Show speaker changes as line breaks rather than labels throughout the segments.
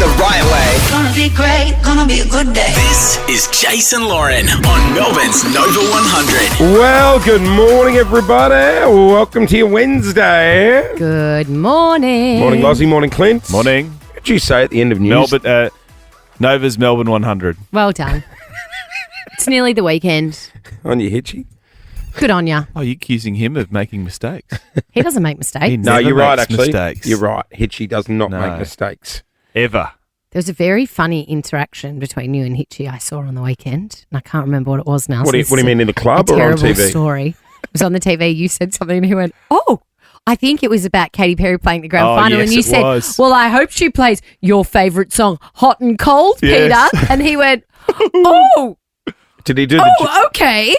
the right way.
Gonna be great, gonna be a good day.
This is Jase and Lauren on Melbourne's Nova 100.
Well, good morning, everybody. Welcome to your Wednesday.
Good morning.
Morning, Lozzie. Morning, Clint.
Morning.
What did you say at the end of news?
Nova's Melbourne 100.
Well done. It's nearly the weekend.
On your hitchy?
Good on ya.
Oh, you're accusing him of making mistakes.
He doesn't make mistakes.
No,
Never
you're right,
makes
actually.
mistakes.
You're right. Hitchy does not
No.
make mistakes.
Ever.
There was a very funny interaction between you and Hitchy I saw on the weekend, and I can't remember what it was now.
What do you mean, in the club
a
or on
terrible
TV?
story. It was on the TV. You said something and he went, oh, I think it was about Katy Perry playing the grand final.
Yes,
and you
it
said,
was.
well, I hope she plays your favourite song, Hot and Cold,
Yes.
Peter. And he went, oh,
Did he do the
okay.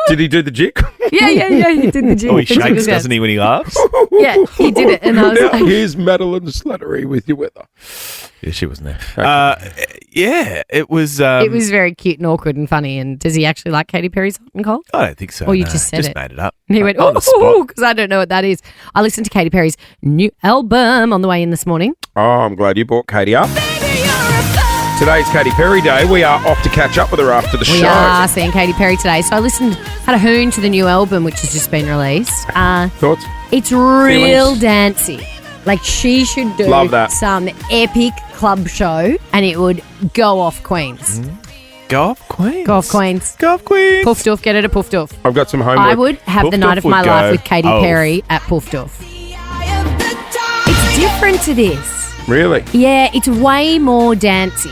Did he do the jig?
Yeah, he did the jig.
Oh, he shakes, doesn't he, when he laughs?
Yeah, he did it. And I was
Now,
like,
here's Madeline Slattery with your weather.
Yeah, she wasn't there. Yeah, it was...
it was very cute and awkward and funny. And does he actually like Katy Perry's Hot and Cold?
I don't think so.
Or you
no.
just said it.
made it up.
And he went,
on the
oh,
spot.
because I don't know what that is. I listened to Katy Perry's new album on the way in this morning.
Oh, I'm glad you brought Katie up. Today's Katy Perry Day. We are off to catch up with her after the
We
show.
are seeing Katy Perry today. So I had a hoon to the new album, which has just been released.
Thoughts?
It's real
Feelings?
dancey. Like she should do
Love that.
some epic club show and it would go off Queens.
Go off, Queens.
Go off Queens.
Go off, Queens.
Puff Duff, get her to Puff Duff.
I've got some homework.
I would have
Puff
the night
Duff
of my
would
life
go
with Katy
off.
Perry at Puff Duff. It's different to this.
Really?
Yeah, it's way more dancey.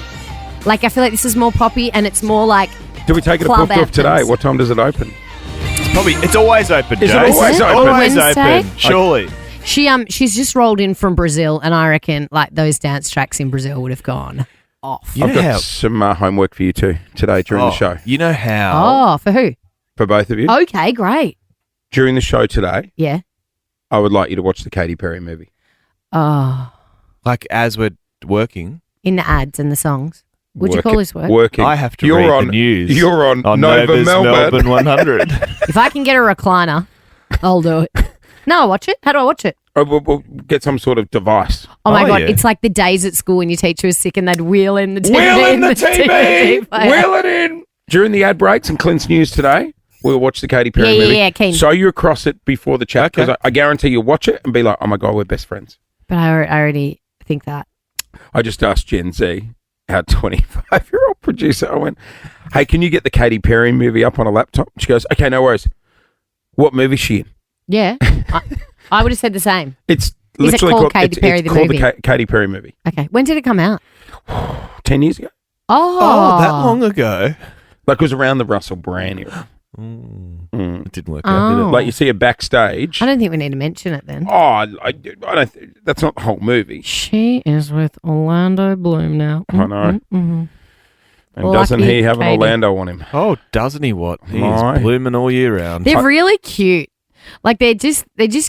Like, I feel like this is more poppy and it's more like
Do we take it to
club
Puff Duff today?
anthems.
What time does it open?
It's always open,
Is it
Jase.
always open?
Always
Wednesday?
open, surely.
she's just rolled in from Brazil and I reckon like those dance tracks in Brazil would have gone off.
You
I've
know
got
how-
some homework for you too today during the show.
You know how...
Oh, for who?
For both of you.
Okay, great.
During the show today,
Yeah.
I would like you to watch the Katy Perry movie.
Oh,
Like, as we're working,
in the ads and the songs. Would you
Work
call
it-
this work?
Working.
I have to
You're
read
on,
the news.
You're on,
on
Nova
Nova's
Melbourne.
100.
If I can get a recliner, I'll do it. No, I'll watch it. How do I watch it?
Oh, we'll get some sort of device.
Oh my
Oh,
God.
yeah.
It's like the days at school when your teacher was sick and they'd wheel in the TV.
Wheel in the
TV
TV!
player.
Wheel it in! During the ad breaks and Clint's news today, we'll watch the Katy Perry movie.
Yeah, keen.
So you across it before the chat because
Okay.
I guarantee you'll watch it and be like, oh my God, we're best friends.
But I already think that.
I just asked Gen Z, our 25-year-old producer, I went, hey, can you get the Katy Perry movie up on a laptop? She goes, okay, no worries. What movie is she in?
Yeah. I would have said the same.
It's
Is it
literally
called Katy Perry
it's
the
called
movie?
the Katy Perry movie.
Okay. When did it come out?
10 years ago.
Oh.
that long ago.
Like it was around the Russell Brand era.
It didn't work out, did
Oh.
it?
Like you see a backstage.
I don't think we need to mention it then.
Oh, I don't. That's not the whole movie.
She is with Orlando Bloom now.
I know.
Mhm.
And doesn't
Lucky
he have an
Katy.
Orlando on him?
Oh, doesn't he what? He
My.
is blooming all year round.
They're really cute. Like they're just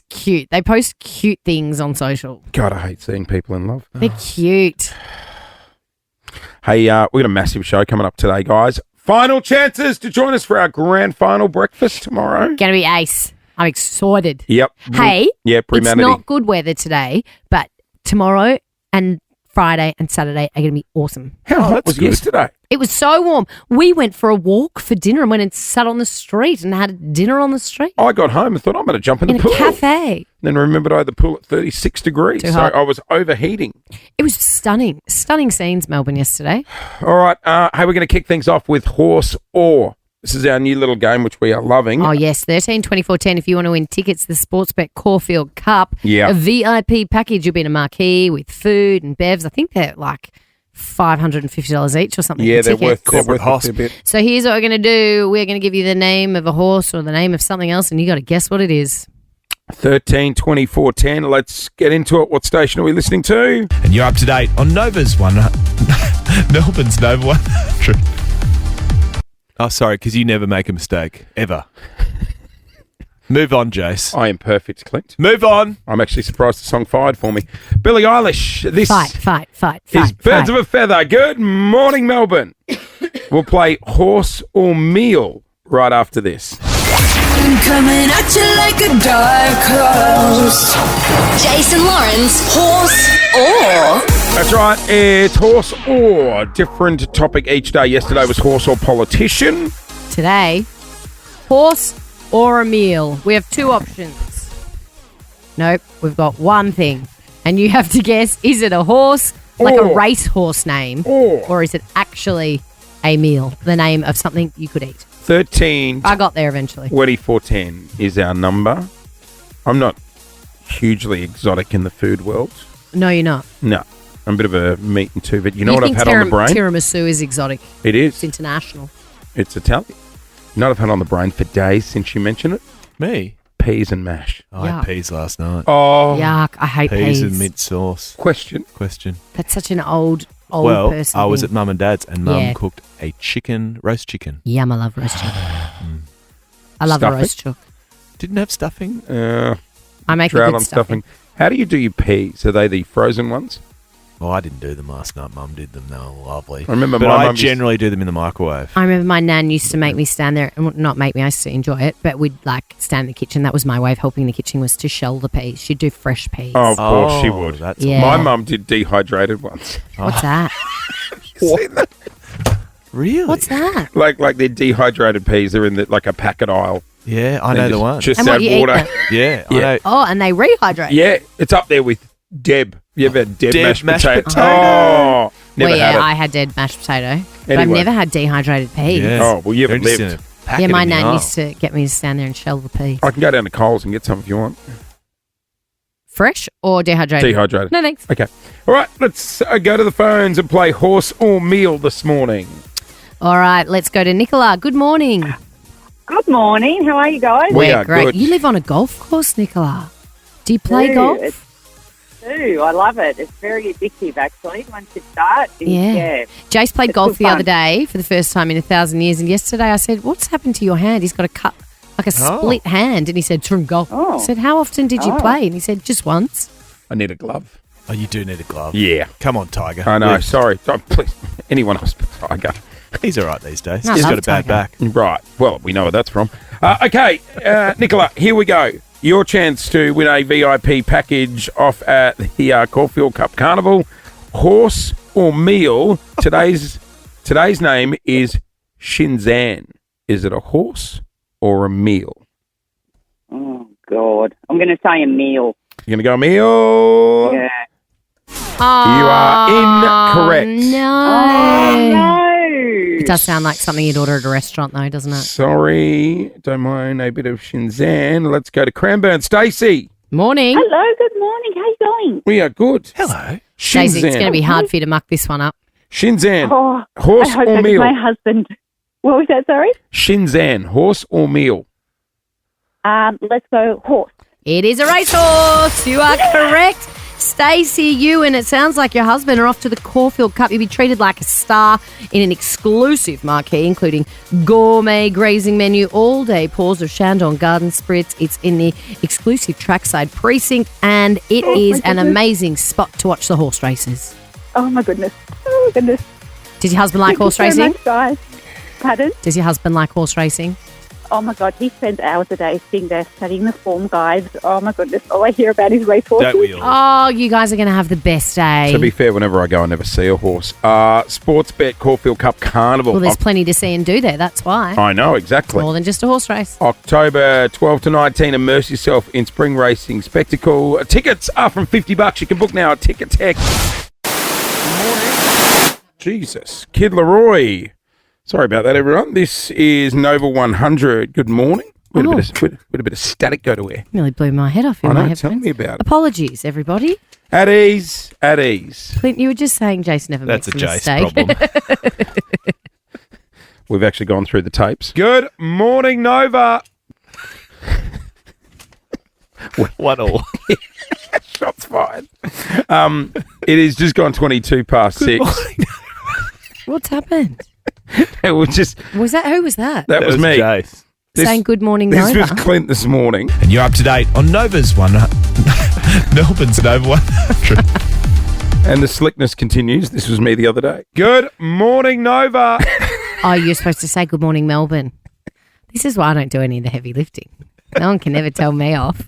cute. They post cute things on social.
God, I hate seeing people in love.
They're cute.
Hey, we got a massive show coming up today, guys. Final chances to join us for our grand final breakfast tomorrow.
Gonna be ace. I'm excited.
Yep.
Hey,
Yeah,
it's
pre-manity.
not good weather today, but tomorrow and Friday and Saturday are going to be awesome.
How hot
that's
was
good.
yesterday?
It was so warm. We went for a walk for dinner and went and sat on the street and had dinner on the street
I got home and thought I'm going to jump in
in
the
a
pool.
cafe.
Then remembered I had the pool at 36 degrees,
Too
so
hot.
I was overheating.
It was stunning. Stunning scenes, Melbourne, yesterday.
All right, hey, we're going to kick things off with Horse Or. This is our new little game, which we are loving.
Oh, yes. 13, 24, 10. If you want to win tickets to the Sportsbet Caulfield Cup,
Yeah.
a VIP package. You'll be in a marquee with food and bevs. I think they're like $550 each or something.
Yeah,
for
they're worth
tickets.
Corporate
a
hosp.
fair bit.
So here's what we're going to do. We're going to give you the name of a horse or the name of something else, and you got to guess what it is.
13, 24, 10. Let's get into it. What station are we listening to?
And you're up to date on Nova's Melbourne's Nova 100. Oh, sorry, because you never make a mistake. Ever. Move on, Jase.
I am perfect, Clint.
Move on.
I'm actually surprised the song fired for me. Billie Eilish. This
Fight.
is Birds of a Feather. Good morning, Melbourne. We'll play Horse or Meal right after this.
I'm coming at you like a dark horse.
Jason Lawrence, Horse or
That's right. It's horse or different topic each day. Yesterday was horse or politician.
Today, horse or a meal. We have two options. Nope, we've got one thing. And you have to guess, is it a horse, like a race horse name, or is it actually a meal, the name of something you could eat?
13
I got there eventually.
2410 is our number. I'm not hugely exotic in the food world.
No, you're not.
No. I'm a bit of a meat and two, but you know what I've had on the brain?
Tiramisu is exotic.
It is.
It's international.
It's Italian. You know what I've had on the brain for days since you mentioned it?
Me?
Peas and mash.
I had peas last night.
Oh.
Yuck, I hate peas.
Peas and mint sauce.
Question.
That's such an old
Well,
person
I was
thing.
at Mum and Dad's and Mum
Yeah.
cooked a roast chicken.
Yum, I love roast chicken. I love
Stuffing?
a roast chook.
Didn't have stuffing.
I make a
Drought
good
on
stuffing.
How do you do your peas? Are they the frozen ones?
Well, I didn't do them last night. Mum did them. They were lovely.
I remember
but
my
I
mum used-
generally do them in the microwave.
I remember my nan used to make me stand there, and not make me, I used to enjoy it, but we'd like stand in the kitchen. That was my way of helping in the kitchen, was to shell the peas. She'd do fresh peas.
Oh, of course she would.
That's
Yeah.
My mum did dehydrated ones.
What's that?
Seen that?
Really?
What's that?
Like they're dehydrated peas. They're in like a packet aisle.
Yeah, I know
And
the
just-
one.
Just
And what,
add
you eat
water.
them?
Yeah, I
Yeah.
know.
Oh, and they rehydrate.
Yeah, it's up there with Deb. You ever had Deb,
Deb mashed
potato?
potato.
Oh, never
Well, yeah,
had it.
I had dead mashed potato, but I've
Anyway.
never had dehydrated peas.
Yeah.
Oh, well, you haven't
They're just
lived.
in a packet
Yeah, my
in the
nan
aisle.
used to get me to stand there and shell the peas.
I can go down to Coles and get some if you want.
Fresh or dehydrated?
Dehydrated.
No, thanks.
Okay. All right, let's go to the phones and play horse or meal this morning.
All right, let's go to Nicola. Good morning.
Good morning. How are you guys?
We
We're
are
great.
good.
You live on a golf course, Nicola. Do you play
Do.
golf?
I love it. It's very addictive, actually, once you start.
Yeah. Jace played
It's
golf
good
the
fun.
other day for the first time in 1,000 years. And yesterday I said, what's happened to your hand? He's got a cut, like a split hand. And he said, from golf.
Oh.
I said, how often did you play? And he said, just once.
I need a glove.
Oh, you do need a glove.
Yeah.
Come on, Tiger.
I know.
Lift.
Sorry. Don't, please. Anyone else but Tiger.
He's all right these days.
No, I
He's
love
got a bad
Tiger.
back.
Right. Well, we know where that's from. Okay, Nicola, here we go. Your chance to win a VIP package off at the Caulfield Cup Carnival. Horse or meal? Today's name is Shinzan. Is it a horse or a meal?
Oh, God. I'm going to say a meal.
You're going to go meal?
Yeah.
You are incorrect.
No.
No.
It does sound like something you'd order at a restaurant, though, doesn't it?
Sorry. Don't mind a bit of Shinzan. Let's go to Cranbourne. Stacey.
Morning.
Hello, good morning. How you going?
We are good.
Hello.
Daisy, it's going to
Shinzan.
be hard for you to muck this one up.
Shinzan.
Oh,
Horse
I hope
or
that's
meal?
my husband. What was that, sorry?
Shinzan. Horse or meal?
Let's go horse.
It is a racehorse. You are correct. Stacey, you and it sounds like your husband are off to the Caulfield Cup. You'll be treated like a star in an exclusive marquee, including gourmet grazing menu, all-day pours of Chandon Garden Spritz. It's in the exclusive trackside precinct, and it is an amazing spot to watch the horse races.
Oh, my goodness. Oh, my goodness.
Does your husband like
Thank you
horse
so
racing?
much, guys. Pardon?
Does your husband like horse racing?
Oh, my God. He spends hours a day sitting there studying the form guides. Oh, my goodness. All I hear about is racehorses.
Don't we all?
Oh, you guys are going to have the best day.
To be fair, whenever I go, I never see a horse. Sports bet Caulfield Cup Carnival.
Well, there's plenty to see and do there. That's why.
I know, exactly.
More than just a horse race.
October 12 to 19, immerse yourself in spring racing spectacle. Tickets are from $50. You can book now at Ticket Tech. Jesus. Kid Leroy. Sorry about that, everyone. This is Nova 100. Good morning. We had a bit of static go to air.
Nearly blew my head off in
I
my
know, tell
headphones.
me about it.
Apologies, everybody.
At ease, at ease.
Clint, you were just saying Jason never
That's a
makes a
Jase
mistake.
problem.
We've actually gone through the tapes. Good morning, Nova.
1-1.
Shots fired. It is just gone 22 past 6.
What's happened?
It was just,
Was that who was that?
that was me.
Jase.
This-
Saying good morning,
This
Nova.
was Clint this morning.
And you're up to date on Nova's one. Melbourne's Nova 100.
And the slickness continues. This was me the other day. Good morning, Nova.
Oh, you're supposed to say good morning, Melbourne. This is why I don't do any of the heavy lifting. No one can ever tell me off.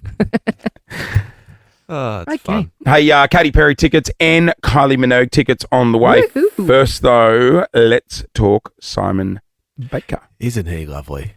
Oh, it's fun.
Hey, Katy Perry tickets and Kylie Minogue tickets on the way.
Woohoo.
First, though, let's talk Simon Baker.
Isn't he lovely?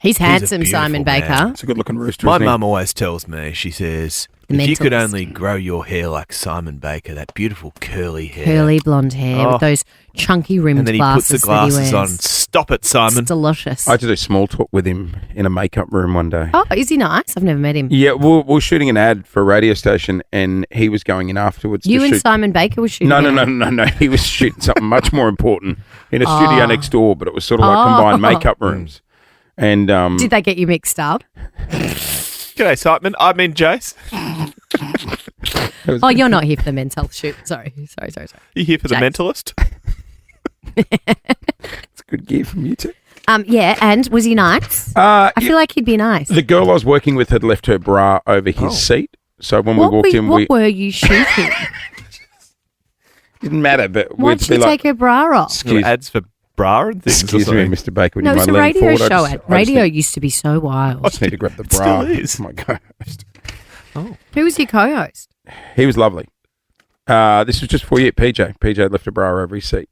He's
a
handsome,
beautiful
Simon
man.
Baker.
It's a good-looking rooster,
My
isn't he?
mum always tells me, she says,
The
if you could
mentalist.
only grow your hair like Simon Baker, that beautiful curly hair.
Curly blonde hair
Oh.
with those chunky rimmed
And then he
glasses
puts the glasses
that he
on.
wears.
Stop it, Simon.
It's delicious.
I had to do small talk with him in a makeup room one day.
Oh, is he nice? I've never met him.
Yeah, we're shooting an ad for a radio station, and he was going in afterwards
You
to
and
shoot.
Simon Baker were shooting.
No. He was shooting something much more important in a studio next door, but it was sort of like combined makeup rooms. And
Did they get you mixed up?
G'day, Simon. I mean, Jase.
Oh, you're not here for the mental shoot. Sorry.
You here for the
Jase.
mentalist?
it's a good gear from you too.
Yeah, and was he nice? I feel like he'd be nice.
The girl I was working with had left her bra over his seat, so when we walked in,
what were you shooting?
didn't matter. But
Why'd
we'd
she
be like,
take her bra off?
excuse,
Ads for bra and things.
excuse
or
me,
something.
Mr. Baker. Would
No,
you
it's
mind
a
leaning
radio
forward?
show.
I just
Radio
need-
used to be so wild.
I just need to grab the
It
bra.
still is.
Oh my co-host.
Who was your co-host?
He was lovely. This was just for you, PJ. PJ left a bra over his seat.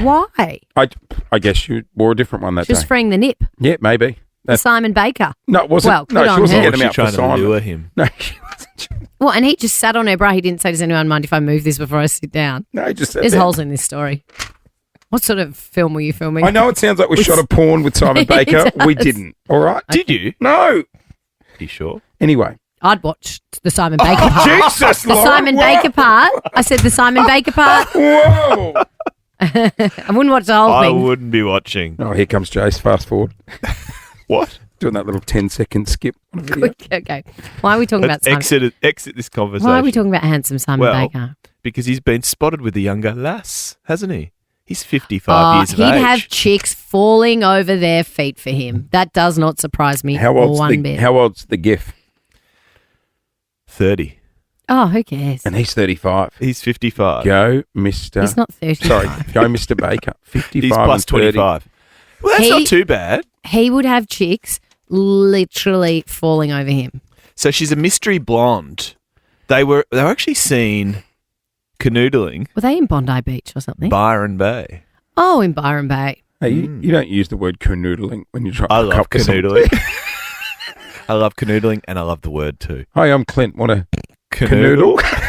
Why?
I guess you wore a different one that
Just
day.
freeing the nip.
Yeah, maybe.
For
That's,
Simon Baker.
no, it wasn't.
Well,
no,
good
she
on
wasn't
her.
getting
Or
him out
she
for
trying to
Simon.
lure him.
No, she wasn't.
Well, and he just sat on her bra. He didn't say, does anyone mind if I move this before I sit down?
No, he just said
There's
that.
holes in this story. What sort of film were you filming?
I know it sounds like we shot a porn with Simon
It
Baker. We
does.
didn't. All right.
Did you?
No.
You sure?
Anyway.
I'd watch the Simon Baker part.
Jesus,
The
Lauren,
Simon
whoa.
Baker part. I said the Simon Baker part.
Whoa.
I wouldn't watch the whole
I
thing.
wouldn't be watching.
Oh, here comes Jase. Fast forward.
What?
Doing that little 10-second skip. on a video.
Okay. Why are we talking about
Let's
Simon?
exit this conversation.
Why are we talking about handsome Simon
Well,
Baker?
Because he's been spotted with a younger lass, hasn't he? He's 55 years of
he'd
age.
have chicks falling over their feet for him. That does not surprise me
How old's
one
the
bit.
How old's the GIF?
30.
Oh, who cares?
And he's 35.
He's 55.
Go, Mr.
He's not 35.
Sorry, go, Mr. Baker. 55
He's plus
and 30.
25. Well, that's
He-
not too bad.
He would have chicks literally falling over him.
So she's a mystery blonde. They were actually seen canoodling
Were they in Bondi Beach or something?
Byron Bay.
Oh, in Byron Bay.
Hey, you don't use the word canoodling when you try
I
to
love
cup with someone.
canoodling. I love canoodling and I love the word too.
Hi, I'm Clint. Want a
Canoodle?
canoodle?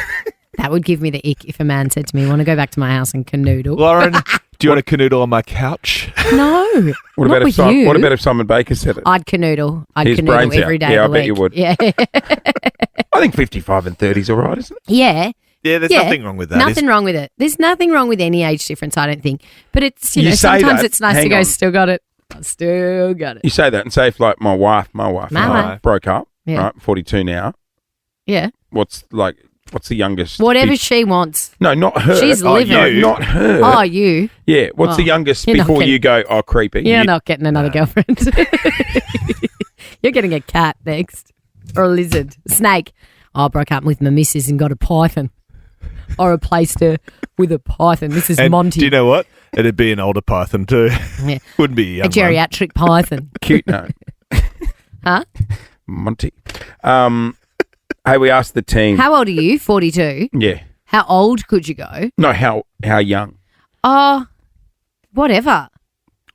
That would give me the ick if a man said to me, want to go back to my house and canoodle?
Lauren, do you want to canoodle on my couch?
No.
What
not
about,
with
if
you.
what about if Simon Baker said it?
I'd canoodle. I'd
His
canoodle
brains out.
every day
Yeah,
of
I
the
bet you
week.
would.
Yeah.
I think 55 and 30 is all right, isn't it?
Yeah.
Yeah, there's
Yeah.
nothing wrong with that.
Nothing wrong with it. There's nothing wrong with any age difference, I don't think. But it's, you
You
know,
say
sometimes
that.
it's nice to
Hang
go,
on.
still got it. I still got it.
You say that and say if like my wife
My
right,
wife.
broke up,
Yeah.
right, 42 now,
Yeah.
what's the youngest?
Whatever she wants.
No, not her.
She's living.
No,
you.
not her.
Oh, you.
Yeah, what's the
Oh,
youngest
you're not
before
getting-
you go, oh, creepy?
You're
You-
not getting another girlfriend. You're getting a cat next. Or a lizard. A snake. Oh, I broke up with my missus and got a python. I replaced her with a python. This is
And
Monty.
do you know what? It'd be an older python too.
Yeah.
Wouldn't be a
A
young one.
geriatric python.
Cute, no.
Huh?
Monty. Hey, we asked the team.
How old are you? 42.
Yeah.
How old could you go?
No, how young?
Oh, whatever.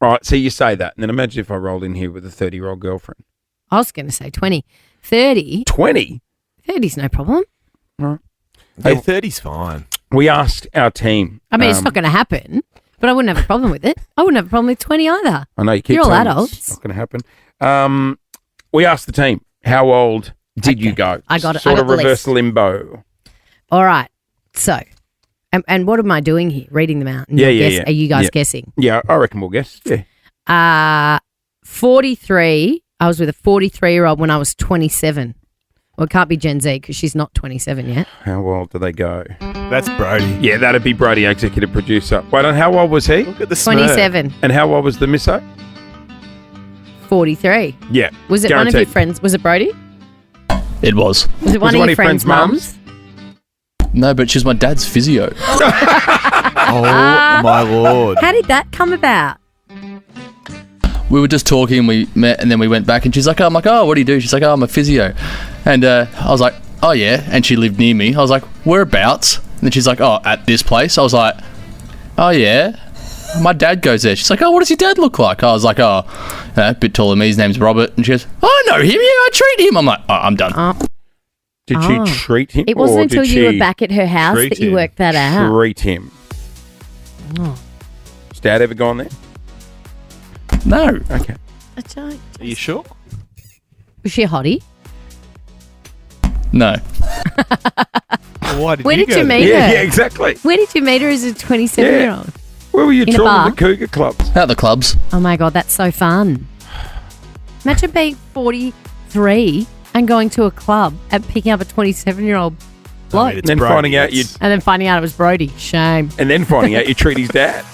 All right, so you say that, and then imagine if I rolled in here with a 30-year-old girlfriend.
I was going to say 20. 30?
20?
30's no problem.
Yeah, 30's fine.
We asked our team.
I mean, it's not going to happen, but I wouldn't have a problem with it. I wouldn't have a problem with 20 either.
I know you keep
You're all
telling us
adults.
It's not going to happen. We asked the team, how old did you go?
I got it.
Sort
I got
of
the
reverse
list.
limbo.
All right. So, and what am I doing here? Reading them out. And
Yeah,
you'll
yeah,
guess-
yeah.
Are you guys
Yeah.
guessing?
Yeah, I reckon we'll guess. Yeah.
43. I was with a 43-year-old when I was 27. Well, it can't be Gen Z because she's not 27 yet.
How old do they go?
That's Brody.
Yeah, that'd be Brody, executive producer. Wait on, how old was he?
Look at the smirk.
27.
And how old was the misso?
43.
Yeah.
Was it one of your
guaranteed.
friends? Was it Brody?
It was.
Was it one of your friends' mums?
No, but she's my dad's physio.
Oh, my Lord.
How did that come about?
We were just talking, we met, and then we went back, and she's like, oh, I'm like, oh, what do you do? She's like, oh, I'm a physio. And I was like, oh yeah, and she lived near me. I was like, whereabouts? And then she's like, oh, at this place. I was like, oh yeah, my dad goes there. She's like, oh, what does your dad look like? I was like, oh, a bit taller than me. His name's Robert. And she goes, oh, I know him. Yeah, I treat him. I'm like, oh, I'm done.
Did she treat him?
It wasn't
or
until
did
you were
she
back at her house
treat
that you
him?
worked that out.
treat him? Has Dad ever gone there?
No.
Okay.
Are you sure?
Was she a hottie?
No.
Why did
Where
you
did
go
you
there?
meet
Yeah,
her?
yeah, exactly.
Where did you meet her as a 27-year-old?
Where were you
In a
chilling
bar?
at the Cougar clubs?
At the clubs.
Oh my God, that's so fun. Imagine being 43 and going to a club and picking up a 27-year-old bloke.
I mean,
And then
Brody,
finding out you,
that's-
And then finding out it was Brody. Shame.
and then finding out you treat his dad.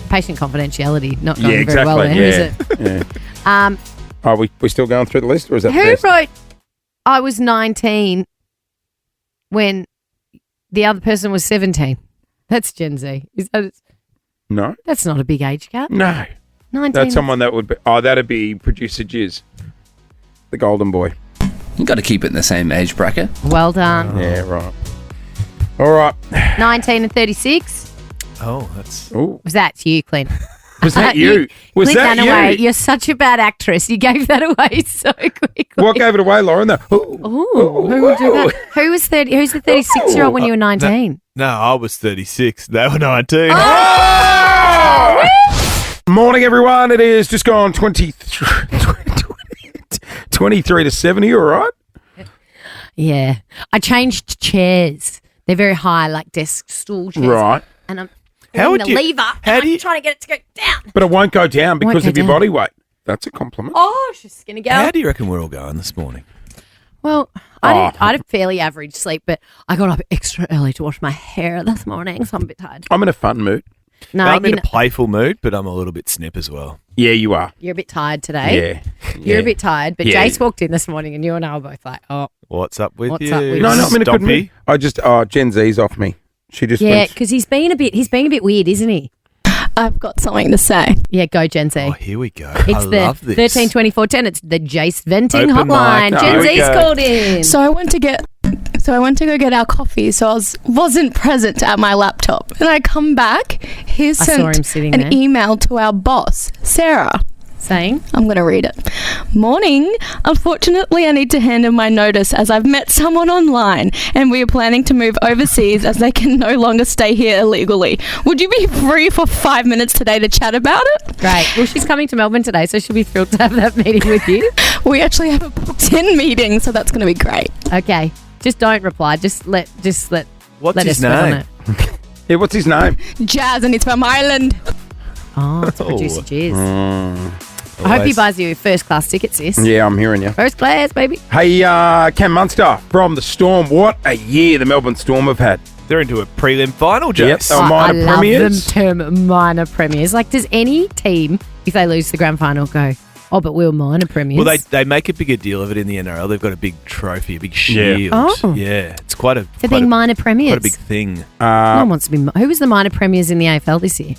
Patient confidentiality not going
Yeah,
very well there,
exactly.
is it?
Yeah. Are we still going through the list, or is that
Who
the best?
wrote I was 19 when the other person was 17? That's Gen Z.
No,
That's not a big age gap.
no.
19.
That's someone that would be. Oh, that'd be producer Jizz, the golden boy.
You got to keep it in the same age bracket.
Well done.
Yeah, right. All right.
19 and 36.
Oh, that's...
Ooh,
Was that you, Clint?
was that you? Was
Clint
that
Dunaway,
you?
you're such a bad actress. You gave that away so quickly.
What gave it away, Lauren? Though. Ooh.
Ooh, who would do that? Who was 30? Who's the 36-year-old when you were 19?
No, I was 36. They were 19.
Oh! Morning, everyone. It is just gone 23 to 70. All right.
Yeah. I changed chairs. They're very high, like desk stool chairs.
Right.
And I'm
How
pulling
would
the
you-
lever.
how
and
do
I'm
you-
trying to get it to go down.
But it won't go down
Won't
because
go
of your
down.
body weight. That's a compliment.
Oh, she's going to go.
How do you reckon we're all going this morning?
Well, I had a fairly average sleep, but I got up extra early to wash my hair this morning, so I'm a bit tired.
I'm in a fun mood.
No,
I'm in
you
a playful mood, but I'm a little bit snip as well.
Yeah, you are.
you're a bit tired today.
Yeah.
You're a bit tired, but
Yeah.
Jace walked in this morning and you and I were both like, oh,
What's up with
What's
you?
up with
No, no, I'm in a good
Stompy?
mood. I just, Gen Z's off me. She just
yeah,
went,
because he's being a bit weird, isn't he?
I've got something to say.
Yeah, go Gen Z.
Oh, here we go.
It's
I
the
love this.
13 24 10. It's the Jace venting
Open
hotline.
mic.
Gen
Here we
Z's
go.
called in.
So I went to go get our coffee, so I wasn't present at my laptop. And I come back, he
saw
sent
him sitting
an
there.
email to our boss, Sarah.
Saying,
I'm going to read it. Morning. Unfortunately, I need to hand in my notice as I've met someone online and we are planning to move overseas as they can no longer stay here illegally. Would you be free for 5 minutes today to chat about it?
great. Well, she's coming to Melbourne today, so she'll be thrilled to have that meeting with you.
We actually have a booked-in meeting, so that's going to be great.
Okay. Just don't reply. Just let
What's
let
his
us sweat on
name?
it.
yeah, what's his name?
Jazz, and it's from Ireland.
Oh, it's producer Jizz.
Mm.
I hope he
Always.
buys you first class tickets, sis.
Yeah, I'm hearing you.
First class, baby.
Hey, Cam Munster from the Storm. What a year the Melbourne Storm have had.
They're into a prelim final,
Yep.
Jase.
Oh, minor
I love
premiers.
them term minor premiers. Like, does any team, if they lose the grand final, go, oh, but we were minor premiers?
Well, they make a bigger deal of it in the NRL. They've got a big trophy, a big shield.
Oh.
Yeah, it's quite a
For
quite
being
a,
minor premiers.
quite a big thing.
No one wants to be. Who was the minor premiers in the AFL this year?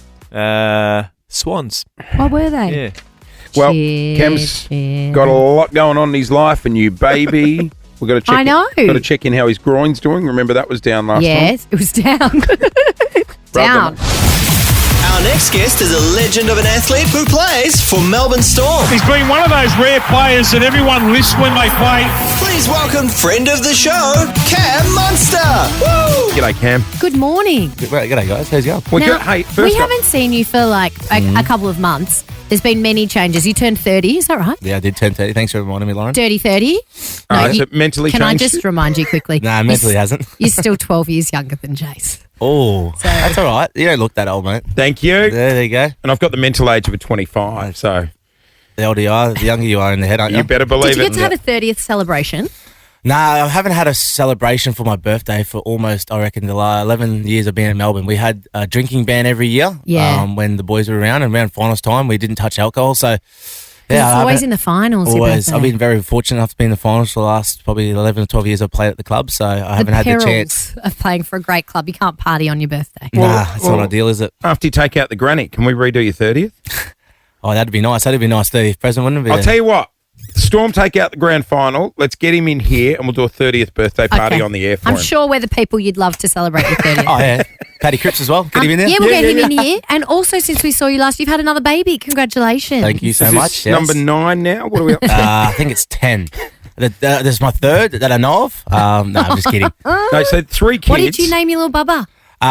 Swans.
What were they?
Yeah.
Well,
Shit,
Cam's
shit.
got a lot going on in his life, and you baby. We've got to check.
I know.
Got to check in how his groin's doing. Remember that was down last time.
Yes, it was down. down.
Our next guest is a legend of an athlete who plays for Melbourne Storm.
He's been one of those rare players that everyone lists when they play.
Please welcome friend of the show, Cam Munster. Woo!
G'day, Cam.
Good morning.
G'day, guys. How's it going?
Well,
Now,
hey,
we
first up,
haven't seen you for like a couple of months. There's been many changes. You turned 30, is that right?
Yeah, I did 10:30. Thanks for reminding me, Lauren.
Dirty 30?
has it mentally
Can I
changed?
just remind you quickly?
Nah, mentally hasn't.
You're still 12 years younger than Jase.
Oh, that's all right. You don't look that old, mate.
Thank you.
There you go.
And I've got the mental age of a 25, so
The older you are, the younger you are in the head, aren't you?
you better believe
Did you
it.
get to have a 30th celebration?
Nah, I haven't had a celebration for my birthday for almost, I reckon, the last 11 years of being in Melbourne. We had a drinking ban every year
Yeah.
when the boys were around, and around finals time, we didn't touch alcohol. So,
It's
I
always
haven't-
in the finals. your
Always.
birthday.
I've been very fortunate enough to be in the finals for the last probably 11 or 12 years I've played at the club, so I haven't had the chance.
of playing for a great club. You can't party on your birthday.
Nah, it's
well-
not ideal, is it?
After you take out the granny, can we redo your 30th?
Oh, that'd be nice. That'd be a nice 30th present, wouldn't it?
I'll tell you what. Storm take out the grand final. Let's get him in here and we'll do a 30th birthday party
Okay.
on the air for
I'm
him.
sure we're the people you'd love to celebrate your 30th.
Oh, yeah. Paddy Cripps as well. Get him in there.
Yeah, we'll get him in here. And also, since we saw you last, you've had another baby. Congratulations.
Thank you so
Is
much.
this number 9 now? What are we up to?
I think it's 10. This is my third that I know of. No, I'm just kidding.
No, so 3 kids.
What did you name your little bubba?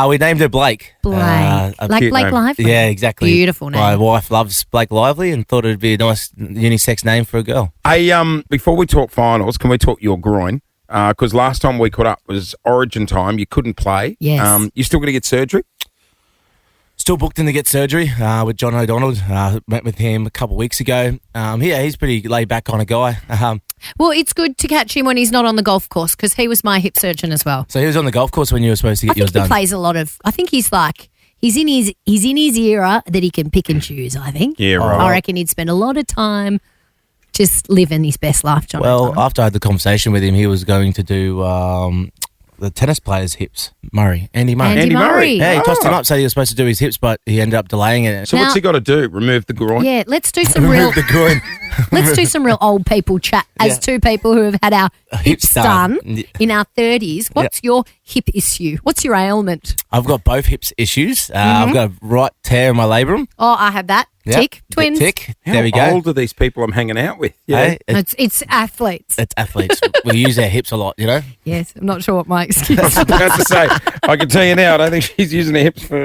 We named her Blake.
Blake.
A
Like
cute
Blake
name.
Lively?
Yeah, exactly.
Beautiful name.
My wife loves Blake Lively and thought it'd be a nice unisex name for a girl.
Hey, before we talk finals, can we talk your groin? Because last time we caught up was Origin time. You couldn't play.
Yes.
You still going to get surgery?
Still booked in to get surgery with John O'Donnell. Met with him a couple of weeks ago. Yeah, he's pretty laid back kind of guy.
Well, it's good to catch him when he's not on the golf course because he was my hip surgeon as well.
So he was on the golf course when you were supposed to
I
get yours
think he
done.
plays a lot of. I think he's in his era that he can pick and choose. I think.
Yeah, right.
I reckon he'd spend a lot of time just living his best life, John.
Well,
O'Donnell.
after I had the conversation with him, he was going to do the tennis player's hips. Andy Murray.
Andy Murray.
Yeah, he tossed him up, so he was supposed to do his hips, but he ended up delaying it.
So what's he got to do? Remove the groin?
Yeah, let's do some real.
Remove the groin.
Let's do some real old people chat as
Yeah.
two people who have had our hips done
Yeah.
in our 30s. What's your hip issue? What's your ailment?
I've got both hips issues.
Mm-hmm.
I've got a right tear in my labrum.
Oh, I have that.
Yeah.
Tick. Twins.
Tick.
How
There we go.
old are these people I'm hanging out with? Yeah.
Hey,
It's athletes.
it's athletes. We use our hips a lot, you know?
Yes, I'm not sure what my excuse
I was
is.
about to say, I can tell you now, I don't think she's using her hips for...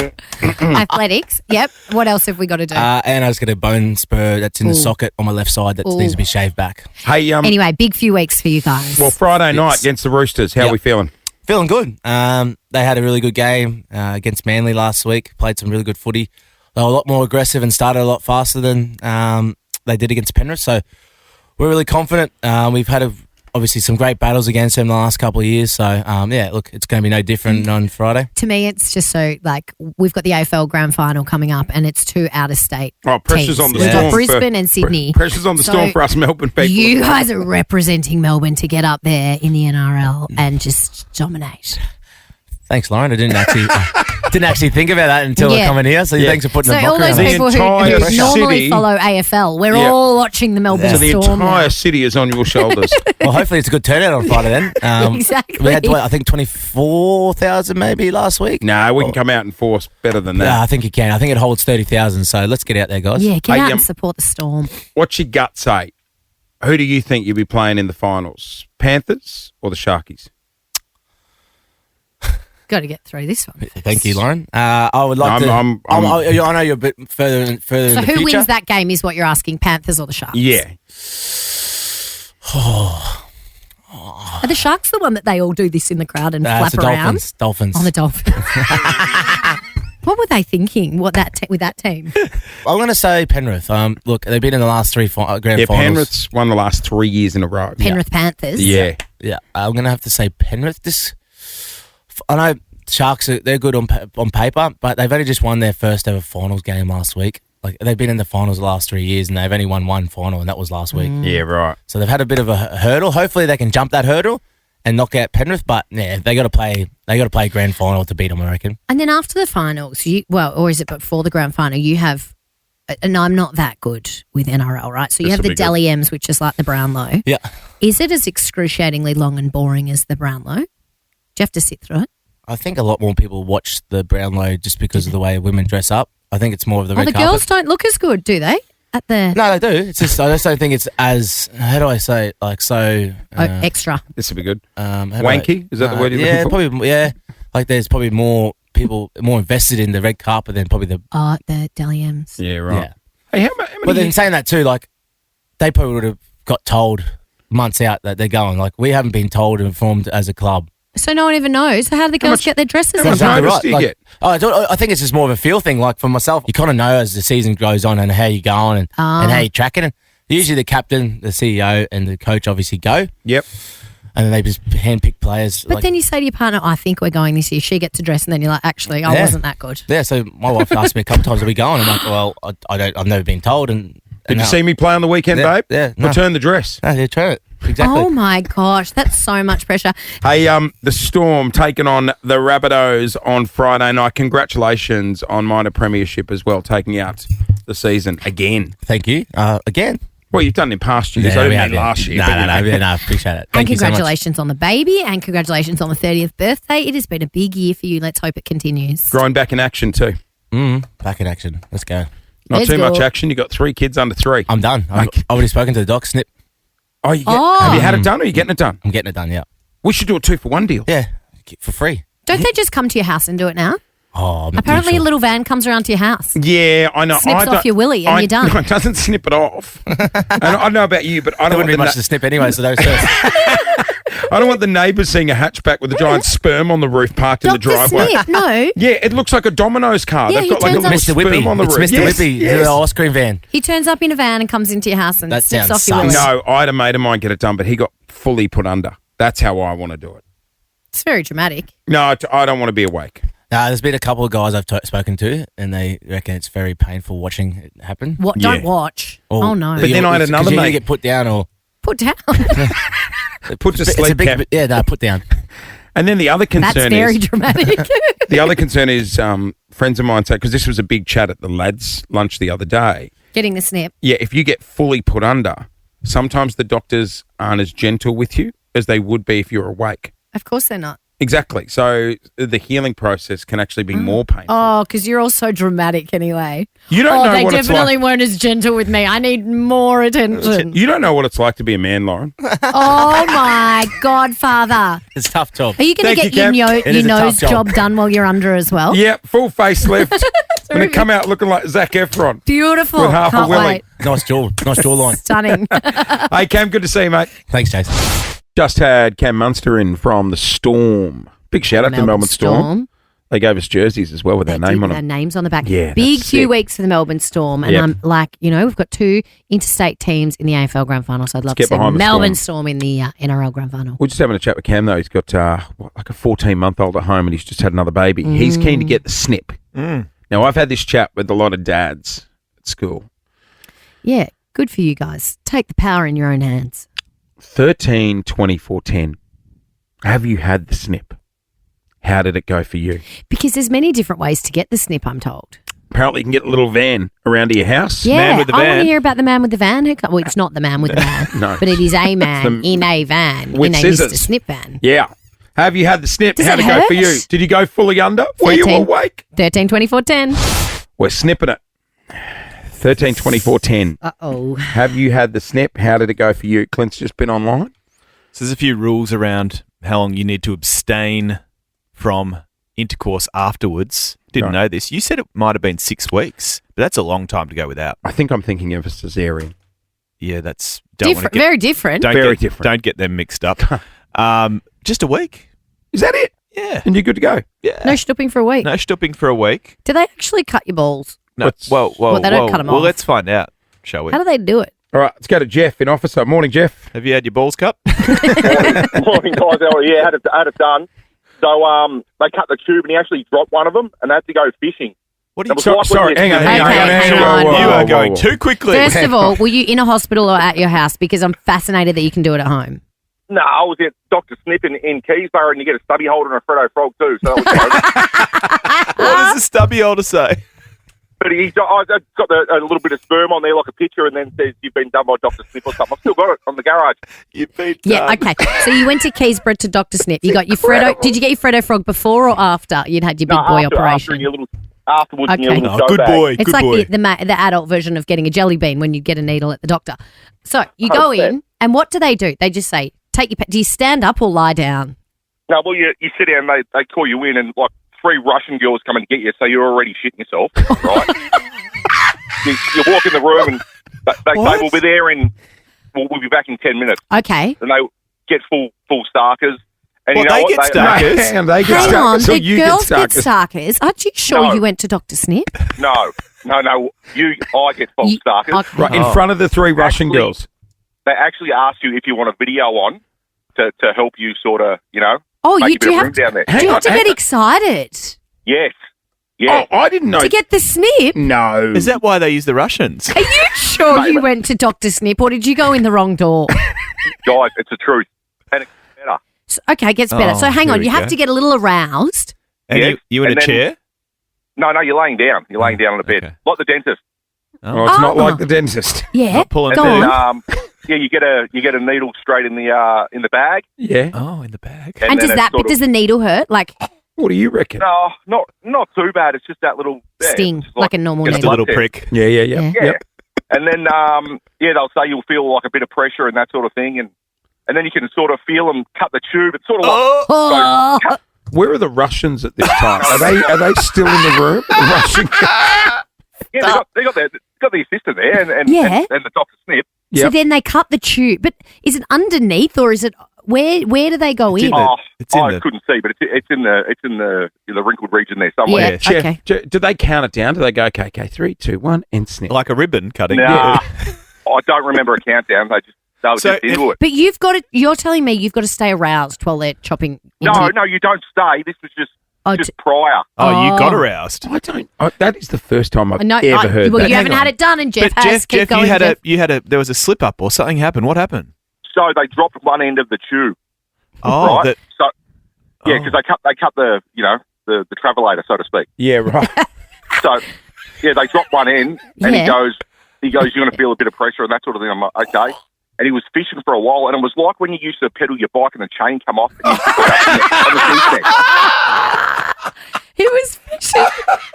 Athletics. Yep. What else have we got to do?
And I just got a bone spur that's in the
Ooh.
socket on my left side that
Ooh.
needs to be shaved back.
Hey,
Anyway, big few weeks for you guys.
well, Friday night against the Roosters, how are
Yep.
we feeling?
Feeling good. They had a really good game against Manly last week. Played some really good footy. They were a lot more aggressive and started a lot faster than they did against Penrith. So we're really confident. We've had obviously some great battles against them the last couple of years. So yeah, look, it's going to be no different on Friday.
to me, it's just so we've got the AFL Grand Final coming up, and it's 2 out of state.
Oh, pressure's
teams.
on the
We've
Storm.
got Brisbane and Sydney.
Pressure's on the
So
Storm for us Melbourne people.
You guys are representing Melbourne to get up there in the NRL and just dominate.
Thanks, Lauren. I didn't actually think about that until
Yeah.
coming here. So
Yeah.
thanks for putting
So
the
all
blocker
those
on.
The
people
entire
who normally
city-
follow AFL, we're
Yeah.
all watching the Melbourne
So the
Storm now.
entire city is on your shoulders.
Well, hopefully it's a good turnout on Friday then.
Exactly.
We had, I think, 24,000 maybe last week.
No, we can come out and force better than that.
Yeah, I think you can. I think it holds 30,000. So let's get out there, guys.
Yeah, get
Hey,
out and support the Storm.
What's your gut say? Who do you think you'll be playing in the finals? Panthers or the Sharkies?
Got to get through this one.
Thank you, Lauren. I would like
I'm-
to. I know you're a bit further
So
in the
who
future.
wins that game is what you're asking, Panthers or the Sharks?
Yeah.
Are the Sharks the one that they all do this in the crowd and
It's
flap
the
around?
Dolphins.
On the Dolphins. What were they thinking? With that team?
I'm going to say Penrith. Look, they've been in the last 3 grand
Yeah,
finals.
Penrith's won the last 3 years in a row.
Penrith Panthers.
Yeah.
Yeah, I'm going to have to say Penrith. I know Sharks they're good on paper, but they've only just won their first ever finals game last week. Like they've been in the finals the last 3 years, and they've only won one final, and that was last week.
Yeah, right.
So they've had a bit of a hurdle. Hopefully, they can jump that hurdle and knock out Penrith. But yeah, they got to play. They got to play grand final to beat them, I reckon.
And then after the finals, or is it before the grand final? You have, and I'm not that good with NRL, right? So you
This
have
will
the
be good.
Dally M's, which is like the Brownlow.
Yeah.
Is it as excruciatingly long and boring as the Brownlow? Do you have to sit through it?
I think a lot more people watch the Brownlow just because of the way women dress up. I think it's more of the red
the
carpet.
girls don't look as good, do they? At the
No, they do. It's just I just don't think it's as how do I say it? Like so
extra.
This will be good.
how do
Wanky? Is that the word you're
yeah,
looking for?
probably. Yeah, like there's probably more people more invested in the red carpet than probably the
The Dally M's.
Yeah, right.
yeah.
Hey, how many
But then saying that too, like they probably would have got told months out that they're going. Like we haven't been told and informed as a club.
So no one even knows. So how do the girls get their dresses
how much
in?
notice do you get?
I think it's just more of a feel thing. Like for myself, you kind of know as the season goes on and how you're going and how you're tracking. And usually the captain, the CEO, and the coach obviously go.
Yep.
And then they just handpick players.
But then you say to your partner, I think we're going this year. She gets a dress and then you're like, actually, I wasn't that good.
Yeah, so my wife asked me a couple times, are we going? I'm like, well, I've never been told.
Did you see me play on the weekend,
Yeah,
babe?
yeah, no.
Return the dress.
No, they turn it. Exactly.
Oh my gosh, that's so much pressure.
Hey, the Storm taking on the Rabbitohs on Friday night. Congratulations on minor premiership as well, taking out the season again.
Thank you. Again.
Well, you've done it in past years. I didn't mean last year.
No, appreciate it. Thank
And
you so much.
congratulations on the baby, and congratulations on the 30th birthday. It has been a big year for you. Let's hope it continues.
Growing back in action too.
Back in action. Let's go.
Not
Let's
too much
go.
action. You got 3 kids under 3.
I'm done. I've already spoken to the doc. Snip.
Oh, have you had it done, or are you getting it done?
I'm getting it done. Yeah.
We should do a 2-for-1 deal.
Yeah. For free.
Don't they just come to your house and do it now?
Oh, I'm
Apparently,
sure.
a little van comes around to your house.
Yeah, I know.
Snips off your willy and you're done.
No, it doesn't snip it off. And I don't know about you, but I
There
don't
wouldn't
want
be much to snip anyway, so those first.
I don't want the neighbours seeing a hatchback with a giant sperm on the roof parked in the
Dr.
driveway.
Snip, no.
Yeah, it looks like a Domino's car.
Yeah,
They've
he
got like a
turns
little
up-
Mr.
sperm
Whippy.
on the
It's
roof.
Mr. Whippy. The ice cream van.
He turns up in a van and comes into your house and
That
snips
sounds
off your willy.
sus.
No, I had a mate of mine get it done, but he got fully put under. That's how I want to do it.
It's very dramatic.
No, I don't want to be awake.
There's been a couple of guys I've spoken to, and they reckon it's very painful watching it happen.
What?
Yeah.
Don't watch.
Or-
Oh, no.
But then I had
it's 'cause
another
you either
mate-
get put down or
Put down.
Put to
it's a
sleep,
big,
Kev.
yeah, no, put down.
And then the other concern
That's very
is
dramatic.
the other concern is friends of mine say, because this was a big chat at the lads' lunch the other day.
Getting the snip.
Yeah, if you get fully put under, sometimes the doctors aren't as gentle with you as they would be if you're awake.
Of course they're not.
Exactly. So the healing process can actually be more painful.
Oh, because you're all so dramatic anyway.
You don't know
they
what it's
definitely
like.
weren't as gentle with me. I need more attention.
You don't know what it's like to be a man, Lauren.
Oh, my Godfather.
It's a tough job.
Are you going to
Thank
get
you,
your,
Kev.
It is
your
a
nose
tough job.
job done while you're under as well?
Yep, full facelift. Going to come out looking like Zac Efron.
Beautiful.
With half a
Can't
willy.
wait.
Nice jawline.
Stunning.
Hey, Cam, good to see you, mate.
Thanks, Jase.
Just had Cam Munster in from the Storm. Big shout out to Melbourne Storm. They gave us jerseys as well with our name on
Their
them.
names on the back.
Yeah,
Big
that's
few
sick.
weeks for the Melbourne Storm. And
Yep.
I'm like, we've got 2 interstate teams in the AFL Grand Final, so I'd love
get
to see
behind the
Melbourne Storm in the NRL Grand Final.
We're just having a chat with Cam, though. He's got like a 14-month-old at home and he's just had another baby. He's keen to get the snip. Now, I've had this chat with a lot of dads at school.
Yeah, good for you guys. Take the power in your own hands.
13, 24, 10. Have you had the snip? How did it go for you?
Because there's many different ways to get the snip, I'm told.
Apparently, you can get a little van around to your house.
Yeah,
Man with the
I want
van.
to hear about the man with the van. Well, it's not the man with the van,
No.
but it is a man
the-
in a van,
with
in a
scissors.
Mr. Snip van.
Yeah. Have you had the snip?
Does
How'd
it
it go for
hurt?
you? Did you go fully under? Were you
13.
awake?
13, 24, 10.
We're snipping it. 13, 24, 10.
Uh-oh.
Have you had the snip? How did it go for you? Clint's just been online.
So there's a few rules around how long you need to abstain from intercourse afterwards. Didn't
Right.
know this. You said it might have been 6 weeks, but that's a long time to go without.
I think I'm thinking of a cesarean.
Yeah, that's don't wanna
Different,
get-
very different.
Very different.
Don't get them mixed up. Just a week.
Is that it?
Yeah.
And you're good to go?
Yeah.
No stooping for a week.
No stooping for a week.
Do they actually cut your balls?
No.
What's-
Well,
they don't cut 'em
well,
off.
let's find out, shall we?
How do they do it?
All right, let's go to Jeff in Officer. Morning, Jeff.
Have you had your balls cut?
Morning, guys. Yeah, had it done. So they cut the tube and he actually dropped one of them and they had to go fishing.
What
It was like when
Sorry,
you-
hang on.
hang on.
You are going too quickly.
First of all, were you in a hospital or at your house? Because I'm fascinated that you can do it at home.
No, I was at Dr. Snip in Keysborough and you get a stubby holder and a Freddo frog too. So that was
What does the stubby holder say?
But I got a little bit of sperm on there like a picture and then says you've been done by Dr. Snip or something. I've still got it on the garage.
You've been
Yeah, okay. So you went to Keysborough to Dr. Snip. You got your Freddo. Did you get your Freddo frog before or after you'd had your big boy operation?
Afterwards in your
Okay.
little
Oh,
show
good
bag.
boy.
It's
good
like
boy.
the adult version of getting a jelly bean when you get a needle at the doctor. So you go
100%.
in, and what do? They just say, take your. Do you stand up or lie down?
No, well, you sit down and they call you in and like 3 Russian girls come and get you, so you're already shitting yourself, right? you walk in the room and they say,
What?
we'll be there we'll be back in 10 minutes.
Okay.
And they get full starkers. And
Well,
you know
they
what?
get
No,
starkers.
hang on, they get
Hang on,
starkers. So
the
you
girls
get
get
starkers.
starkers. Aren't you sure
No.
you went to Dr. Snip?
No. I get false
You-
starkers.
okay.
Right, in front of the 3 Russian
Actually-
girls.
They actually ask you if you want a video on to help you sort of,
Oh,
make
you
a bit
do
of
have
room
to,
down there.
do you have to get excited
Yes. Yeah.
Oh, I didn't know.
to get the snip?
No.
Is that why they use the Russians?
Are you sure you went to Dr. Snip, or did you go in the wrong door?
Guys, it's the truth. And it's better.
So, okay, it gets better.
Oh,
So hang
here
on,
we
you have
go.
to get a little aroused.
And
Yes,
you in
and
a
then-
chair?
No, you're laying down. You're laying down on the bed.
Okay.
Like the dentist.
Oh, it's not like the dentist.
Yeah,
Not pulling
go
it.
on.
Yeah, you get a needle straight in the bag.
Yeah.
Oh, in the bag.
And does
then
that
it's sort
does the needle hurt? Like
What do you reckon?
No, not too bad. It's just that little
sting,
it's
like a normal
Just a
needle.
little prick.
Yeah.
Yeah. And then they'll say you'll feel like a bit of pressure and that sort of thing, and then you can sort of feel them cut the tube. It's sort of like
Oh.
Where are the Russians at this time? Are they still in the room? The Russian.
yeah, they got the assistant there and the doctor snip.
So
Yep.
then they cut the tube, but is it underneath or is it where do they go in?
I couldn't see, but it's in the wrinkled region there somewhere.
Yeah,
Chef,
okay.
do they count it down? Do they go, okay, 3, 2, 1, and snip?
Like a ribbon cutting.
Nah, I don't remember a countdown. They were just into it.
But you're telling me you've got to stay aroused while they're chopping.
No, you don't stay. This was just prior.
Oh, you got aroused.
I don't. That is the first time I've
No,
ever heard
well,
that.
you haven't had it done, and Jeff
But
has. Keep
Jeff,
going, Jeff.
there was a slip up or something happened. What happened?
So they dropped one end of the tube.
Oh,
right? Because they cut the the travelator, so to speak.
Yeah, right.
So they dropped one end, and
Yeah.
he goes, you're going to feel a bit of pressure and that sort of thing. I'm like, okay. And he was fishing for a while, and it was like when you used to pedal your bike and the chain come off. And on the gooseneck.
He was fishing.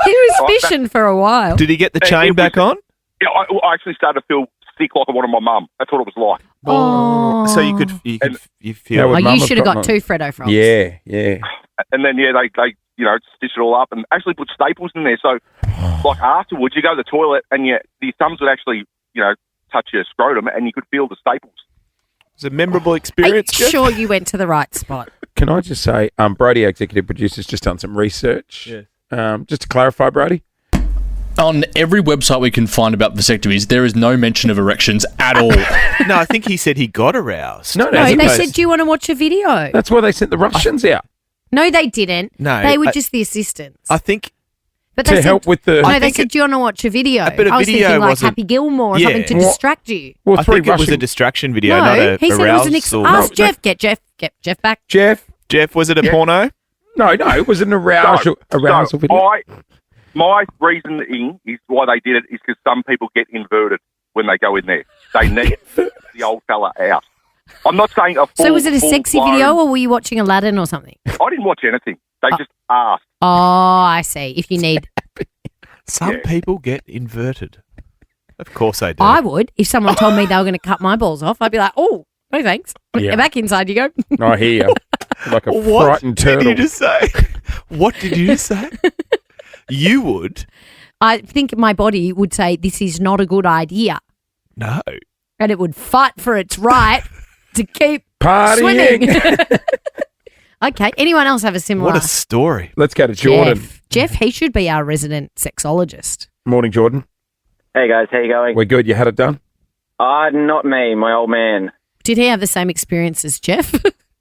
He was fishing for a while.
Did he get the chain back on?
Yeah, I actually started to feel sick like I wanted my mum. That's what it was like.
Oh.
So you feel.
Oh, you should have got two Freddo frogs.
Yeah.
And then they stitch it all up and actually put staples in there. So like afterwards, you go to the toilet and the thumbs would actually touch your scrotum and you could feel the staples.
It's a memorable
Are you
experience. Jeff?
sure you went to the right spot?
Can I just say, Brody, our executive producer's just done some research.
Yeah.
Just to clarify, Brody.
On every website we can find about vasectomies, there is no mention of erections at all.
No, I think he said he got aroused.
No,
No, they said, do you want to watch a video?
That's why they sent the Russians out.
No, they didn't.
No,
They were just the assistants.
I think
But
to
they
help with the.
No, they said, do you want to watch a video?
But a
I was
video
thinking like
wasn't-
Happy Gilmore or
Yeah.
something to
Well-
distract you.
Well,
I
three
think it was
Russian.
a distraction video,
No,
not a
he said it was an
arousal.
ask Jeff. Get Jeff back.
Jeff,
was it a
Yeah.
porno?
No, it was an arousal video.
My reasoning is why they did it is because some people get inverted when they go in there. They need the old fella out. I'm not saying a full.
So was it a sexy
full-blown-
video or were you watching Aladdin or something?
I didn't watch anything. They just asked.
Oh, I see. If you need,
Some people get inverted. Of course they do.
I would. If someone told me they were going to cut my balls off, I'd be like, oh, no thanks.
Yeah.
Back inside you go.
I hear you. Like a
What
frightened turtle.
did you just say? What did you just say? You would?
I think my body would say this is not a good idea.
No.
And it would fight for its right to keep
Partying.
swimming. Okay. Anyone else have a similar?
What a story.
Let's go to Jordan.
Jeff, he should be our resident sexologist.
Morning, Jordan.
Hey guys, how you going?
We're good. You had it done?
Not me, my old man.
Did he have the same experience as Jeff?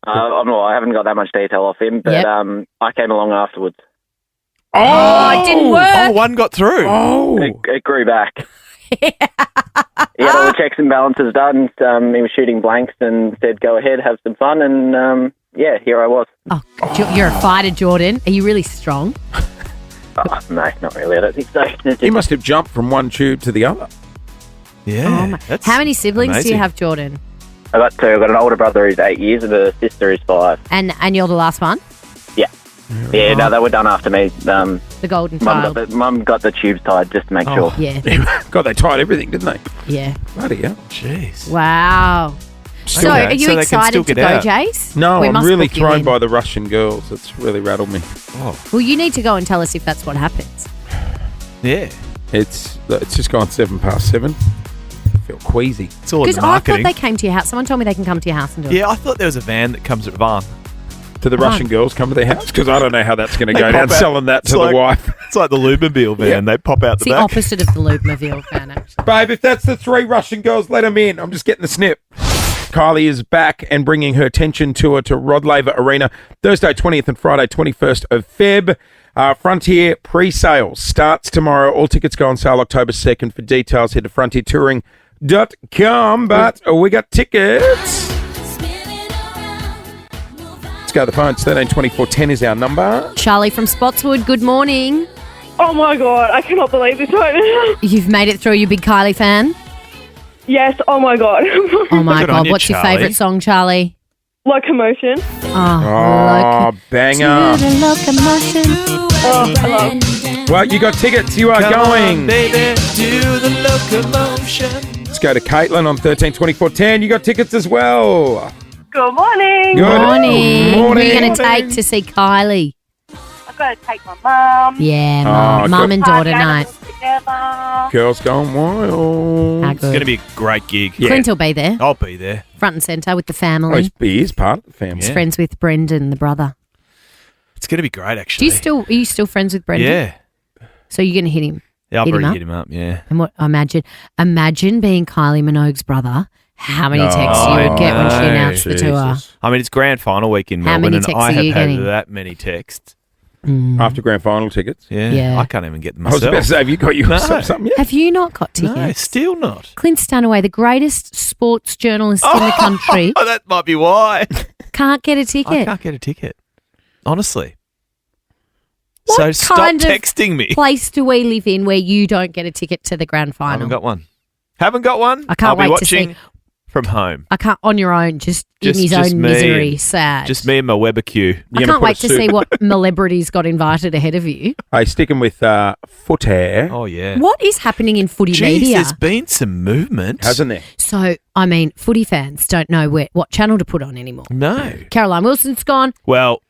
I haven't got that much detail off him, but
Yep.
I came along afterwards.
Oh, it didn't work.
Oh, one got through.
Oh.
It grew back. He had all the checks and balances done. He was shooting blanks and said, "Go ahead, have some fun." And here I was.
Oh, you're a fighter, Jordan. Are you really strong?
No, not really. I don't think so.
He must have jumped from one tube to the other.
Yeah.
that's
How many siblings do you
amazing.
have, Jordan?
I got two. I got an older brother who's 8 years and a sister who's 5.
And you're the last one?
Yeah, no, they were done after me.
The golden child.
Mum got the tubes tied just to make sure.
Yeah.
God, they tied everything, didn't they?
Yeah.
Bloody hell.
Jeez.
Wow. So,
Okay.
are you
So they can
excited
still
to
get
go,
out.
Jase?
No,
We
I'm
must
really
book you
thrown
in.
by the Russian girls. It's really rattled me.
Oh.
Well, you need to go and tell us if that's what happens.
Yeah.
It's just gone 7:07. I feel queasy.
It's all in
Because
the
I thought
marketing.
they came to your house. Someone told me they can come to your house and do it.
Yeah, I thought there was a van that comes at van.
Do the Russian girls come to their house? Because I don't know how that's going to go down, selling that to the wife.
It's like the Lubmobile van.
Yeah.
They pop out
It's
the
the
back.
opposite of the Lubmobile fan, actually.
Babe, if that's the 3 Russian girls, let them in. I'm just getting the snip. Kylie is back and bringing her Tension tour to Rod Laver Arena Thursday 20th and Friday 21st of Feb. Frontier pre-sales starts tomorrow. All tickets go on sale October 2nd. For details, head to frontiertouring.com. But we got tickets. Let's go to the phone. It's 13 24 10 is our number.
Charlie from Spotswood, good morning.
Oh my God, I cannot believe this right now.
You've made it through. You big Kylie fan?
Yes, oh my God.
Oh my
Good on
God.
you,
What's your
Charlie.
favourite song, Charlie?
Locomotion.
Oh, banger.
Locomotion.
Oh, I love.
Well, you got tickets. You are
Come
going.
on, baby, do the locomotion.
Let's go to Caitlin on 132410. You got tickets as well.
Good morning.
Good
Morning. Who are
morning.
you going to take to see Kylie?
I've got to take my mum.
Yeah,
Oh,
Mum
good.
and daughter night.
Together.
Girls Gone Wild.
How
It's going to
good.
be a great gig.
Yeah.
Clint will be there,
I'll be there.
front and centre with the
Oh,
family.
he is part of the family.
He's friends with Brendan, the brother.
It's going to be great,
Do
actually.
you still? Are you still friends with Brendan?
Yeah.
So you're going to hit him?
Yeah, I'll
Hit him
probably
up?
hit him up, yeah.
And what? Imagine being Kylie Minogue's brother. How many texts
Oh,
you would get when she
no,
announced the tour?
I mean, it's grand final week in
How
Melbourne,
many
and
texts
I
are
have
you
had
getting?
that many texts.
After grand final tickets.
Yeah.
Yeah.
I can't even get them
I was
myself.
about to say, have you got yourself
No.
something yet?
Have you not got tickets?
No, still not.
Clint Stanaway, the greatest sports journalist in the country,
Oh, that might be why.
can't get a
I
ticket.
can't get a ticket. Honestly.
What
So stop
kind of
texting me.
place do we live in where you don't get a ticket to the grand
I
final?
haven't got one. Haven't got one?
I can't
I'll be
wait to see.
watching from home.
I can't on your own, just in his
Just
own
me
misery.
and-
Sad.
Just me and my Weber queue.
I can't wait to see what celebrities got invited ahead of you.
Hey, sticking with foot hair,
Oh, yeah.
What is happening in footy
Jeez,
media?
there's been some movement.
hasn't there?
So, I mean, footy fans don't know what channel to put on anymore.
No.
Caroline Wilson's gone.
Well,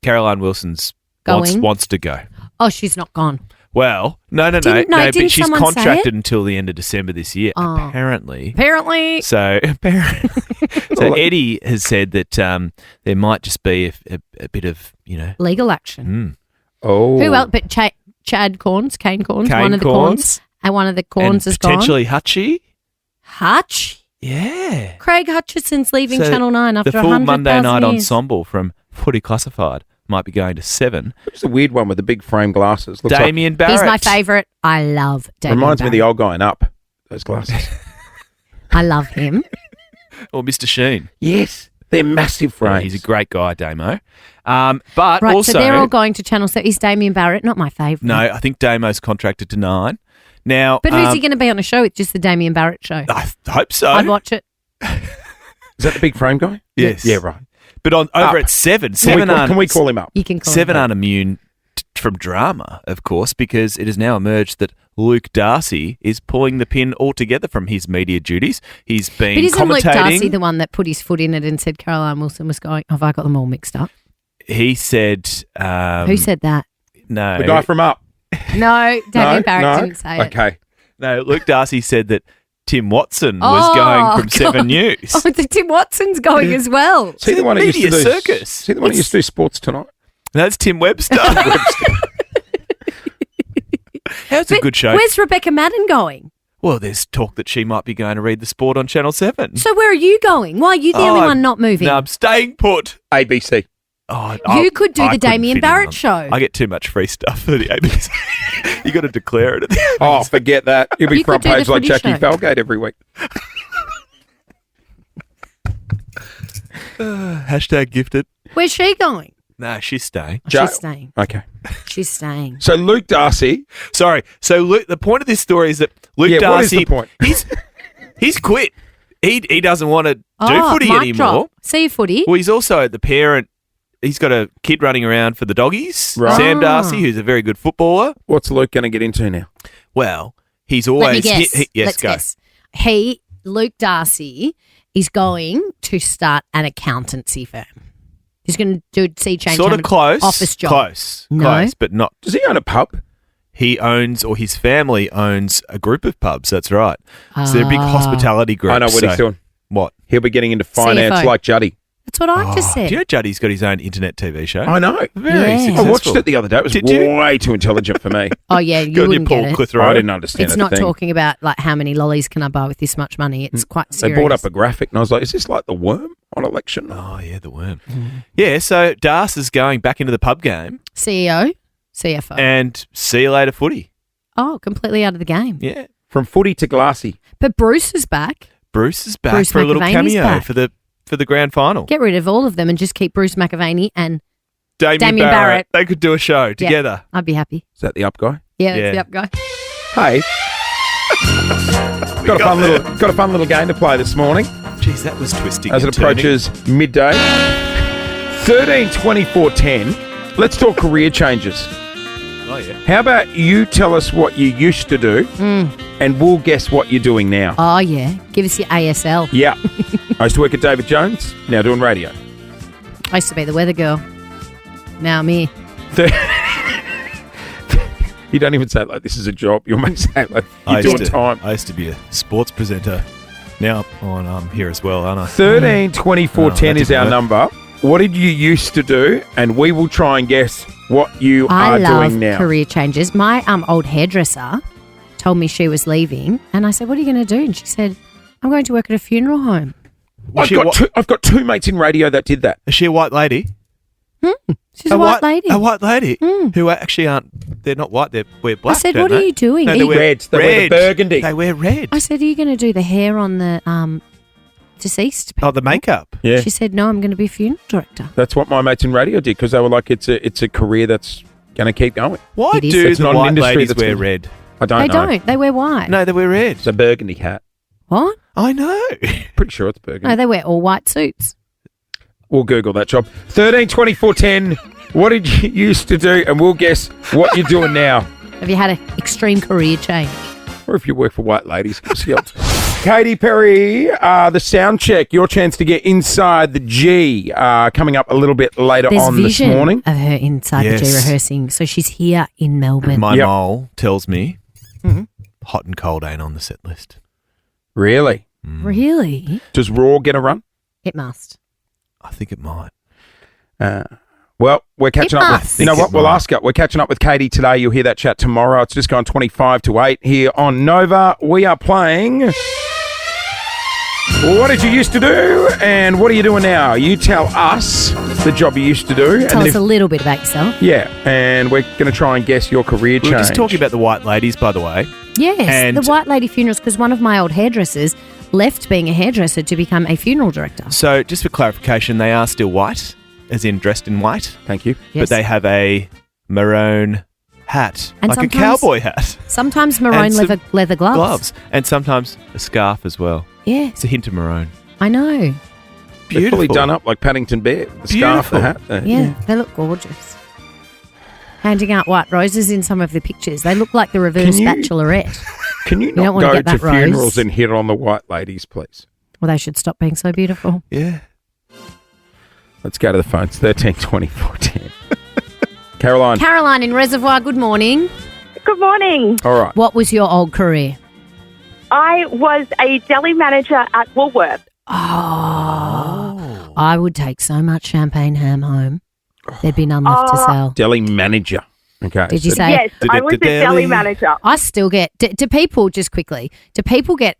Caroline Wilson's
Going?
wants to go.
Oh, she's not gone.
Well, no,
Didn't
but she's
someone say
contracted
it?
until the end of December this year,
Oh.
apparently.
Apparently.
So Eddie has said that there might just be a bit of,
Legal action.
Oh.
Who else? But Chad Corns, Kane Corns,
Kane
one of the Corns. And one of the Corns
and
is gone.
potentially Hutchie.
Hutch?
Yeah.
Craig Hutchison's leaving
So
Channel 9 after
the full
100,000
Monday night
years.
ensemble from Footy Classified might be going to 7.
It's a weird one with the big frame glasses. Looks
Damien Barrett.
He's my favourite. I love
like,
Damien
reminds me of the
Barrett.
old guy in Up. Those glasses.
I love him.
Or Mr. Sheen.
Yes, they're massive
Yeah,
frames.
he's a great guy, Damo. But
Right,
also,
so they're all going to Channel 7. Is Damien Barrett not my favourite?
no, I think Damo's contracted to 9. Now,
But who's he going to be on a show? It's just the Damien Barrett show.
I hope so.
I'd watch it.
Is that the big frame guy?
Yes.
Yeah, right.
But over
Up.
at 7,
Can we call him up?
You can call
7
him.
aren't immune from drama, of course, because it has now emerged that Luke Darcy is pulling the pin altogether from his media duties. He's been
But isn't
commentating.
Luke Darcy the one that put his foot in it and said Caroline Wilson was going? Have I got them all mixed up?
He said...
Who said that?
No.
The guy from Up.
No, Damien
No,
Barrett
no?
didn't say it.
Okay.
No, Luke Darcy said that Tim Watson was going from 7 News.
Oh, Tim Watson's going as well.
See the one that used to
Media
do
circus.
See the one that used to do Sports Tonight.
That's Tim Webster. How's a
But
good show?
Where's Rebecca Madden going?
Well, there's talk that she might be going to read the sport on Channel 7.
So where are you going? Why are you the only one not moving?
No, I'm staying put.
ABC.
Oh,
You could do
I
the
couldn't
Damien
fit in
Barrett
on-
show.
I get too much free stuff for the ABC. You got to declare it. At the
Oh, forget that. You'll be
You
front
could do the
page like
footy
Jackie
show.
Falgate every week.
Hashtag gifted.
Where's she going?
No, she's staying.
Jail.
She's staying.
Okay.
She's staying.
So Luke Darcy.
Sorry. So Luke, the point of this story is that Luke
Yeah, what is
Darcy,
the point?
he's quit. He doesn't want to do
Oh,
footy
mic
anymore.
drop. See you footy.
Well, he's also the parent. He's got a kid running around for the doggies,
Right.
Sam
Ah.
Darcy, who's a very good footballer.
What's Luke going to get into now?
Well, he's
Let me
always...
guess.
yes,
Let's
go.
guess. Luke Darcy, is going to start an accountancy firm. He's going to do sea change.
Sort
have
of
an
close.
Office job.
Close.
No.
Close, but not...
Does he own a pub?
He owns, or his family owns, a group of pubs. That's right. So they're a big
Ah.
hospitality group.
I know what
so-
he's doing.
What?
He'll be getting into finance
CFO.
like Juddy.
That's what I just said.
Do you know Juddy's got his own internet TV show?
I know.
Very
Yeah.
successful.
I watched it the other day. It was
Did you?
way too intelligent for me.
Oh, yeah, you
Good on you,
wouldn't
Paul
get it.
Clitheroe.
I didn't understand
It's
it.
not talking about like how many lollies can I buy with this much money. It's quite
They
serious.
brought up a graphic and I was like, is this like the worm on election?
Oh, yeah, the worm. Yeah, so Das is going back into the pub game
CEO, CFO.
and see you later footy.
Oh, completely out of the game.
Yeah.
From footy to glassy.
But Bruce is back.
Bruce is back
Bruce
for a little
McAvaney's
cameo
back.
for the grand final.
Get rid of all of them and just keep Bruce McAvaney and
Damien Barrett. They could do a show together.
I'd be happy.
Is that the up guy?
Yeah,
Yeah.
it's the up guy.
Hey. got a fun little game to play this morning.
Jeez, that was twisting.
As it
and turning.
approaches midday. 13, 24, 10. Let's talk career changes.
Oh, yeah.
How about you tell us what you used to do and we'll guess what you're doing now?
Oh, yeah. Give us your ASL.
Yeah. I used to work at David Jones, now doing radio.
I used to be the weather girl. Now I'm here.
You don't even say it like this is a job. You almost say it like
I
you're
used
doing
to-
time.
I used to be a sports presenter. Now I'm here as well, aren't I?
13, 24,
Oh,
10
that
is our
didn't
number. What did you used to do? And we will try and guess what you
I
are
love
doing now.
career changes. My old hairdresser told me she was leaving, and I said, "What are you going to do?" And she said, "I'm going to work at a funeral home."
I've got two mates in radio that did that.
Is she a white lady?
She's a white lady.
A white lady who actually aren't. They're not white. They wear black.
I said,
don't
"What are
they?
you doing?"
No,
Are
they
you-
wear
Red. They wear the burgundy.
They wear red.
I said, "Are you going to do the hair on the deceased people?"
Oh, the makeup.
Yeah.
She said, "No, I'm going to be a funeral director."
That's what my mates in radio did because they were like, it's a career that's going to keep going.
Why
It is.
do
It's
the
not an
white
industry
ladies
that's
wear
gonna-
red?
I don't
They
know.
don't. They wear white.
No, they wear red.
It's a burgundy hat.
What?
I know.
Pretty sure it's burgundy.
No, they wear all white suits.
We'll Google that job. 13, 24, 10. What did you used to do? And we'll guess what you're doing now.
Have you had an extreme career change?
Or if you work for white ladies. Katy Perry, the sound check. Your chance to get inside the G. Coming up a little bit later
There's
on
vision
this morning.
of her inside the G
Yes.
rehearsing. So she's here in Melbourne.
My
Yep.
mole tells me
Mhm.
hot and cold ain't on the set list.
Really?
Really?
Does Raw get a run?
It must.
I think it might.
Well, we're catching
It
up
must.
with. You know
Think
what?
it
We'll
might.
ask her. We're catching up with Katie today. You'll hear that chat tomorrow. It's just gone 25 to 8 here on Nova. We are playing. What did you used to do, and what are you doing now? You tell us the job you used to do.
Tell
then
us a little bit about yourself.
yeah, and we're going to try and guess your career
We
change.
were just talking about the white ladies, by the way.
Yes,
And-
the white lady funerals, because one of my old hairdressers left being a hairdresser to become a funeral director.
So, just for clarification, they are still white, as in dressed in white.
Thank you.
Yes.
But they have a maroon hat,
And
like a
sometimes-
cowboy hat.
Sometimes maroon
And some
leather gloves.
And sometimes a scarf as well.
Yeah,
It's a hint of maroon.
I know.
They're
Beautiful.
fully done up like Paddington Bear. The scarf, the
Beautiful.
hat.
Yeah, they look gorgeous. Handing out white roses in some of the pictures. They look like the reverse
Can you-
bachelorette.
Can you
don't
not
wanna
go
get
to
that rose.
funerals and hit on the white ladies, please?
Well, they should stop being so beautiful.
Yeah.
Let's go to the phones. 13, 24, 10. Caroline.
Caroline in Reservoir, good morning.
Good morning.
All right.
What was your old career?
I was a deli manager at Woolworths.
Oh, I would take so much champagne ham home. There'd be none left to sell.
Deli manager. Okay.
Did you
so-
say?
Yes, I was a deli manager.
I still get. Do people just quickly? Do people get?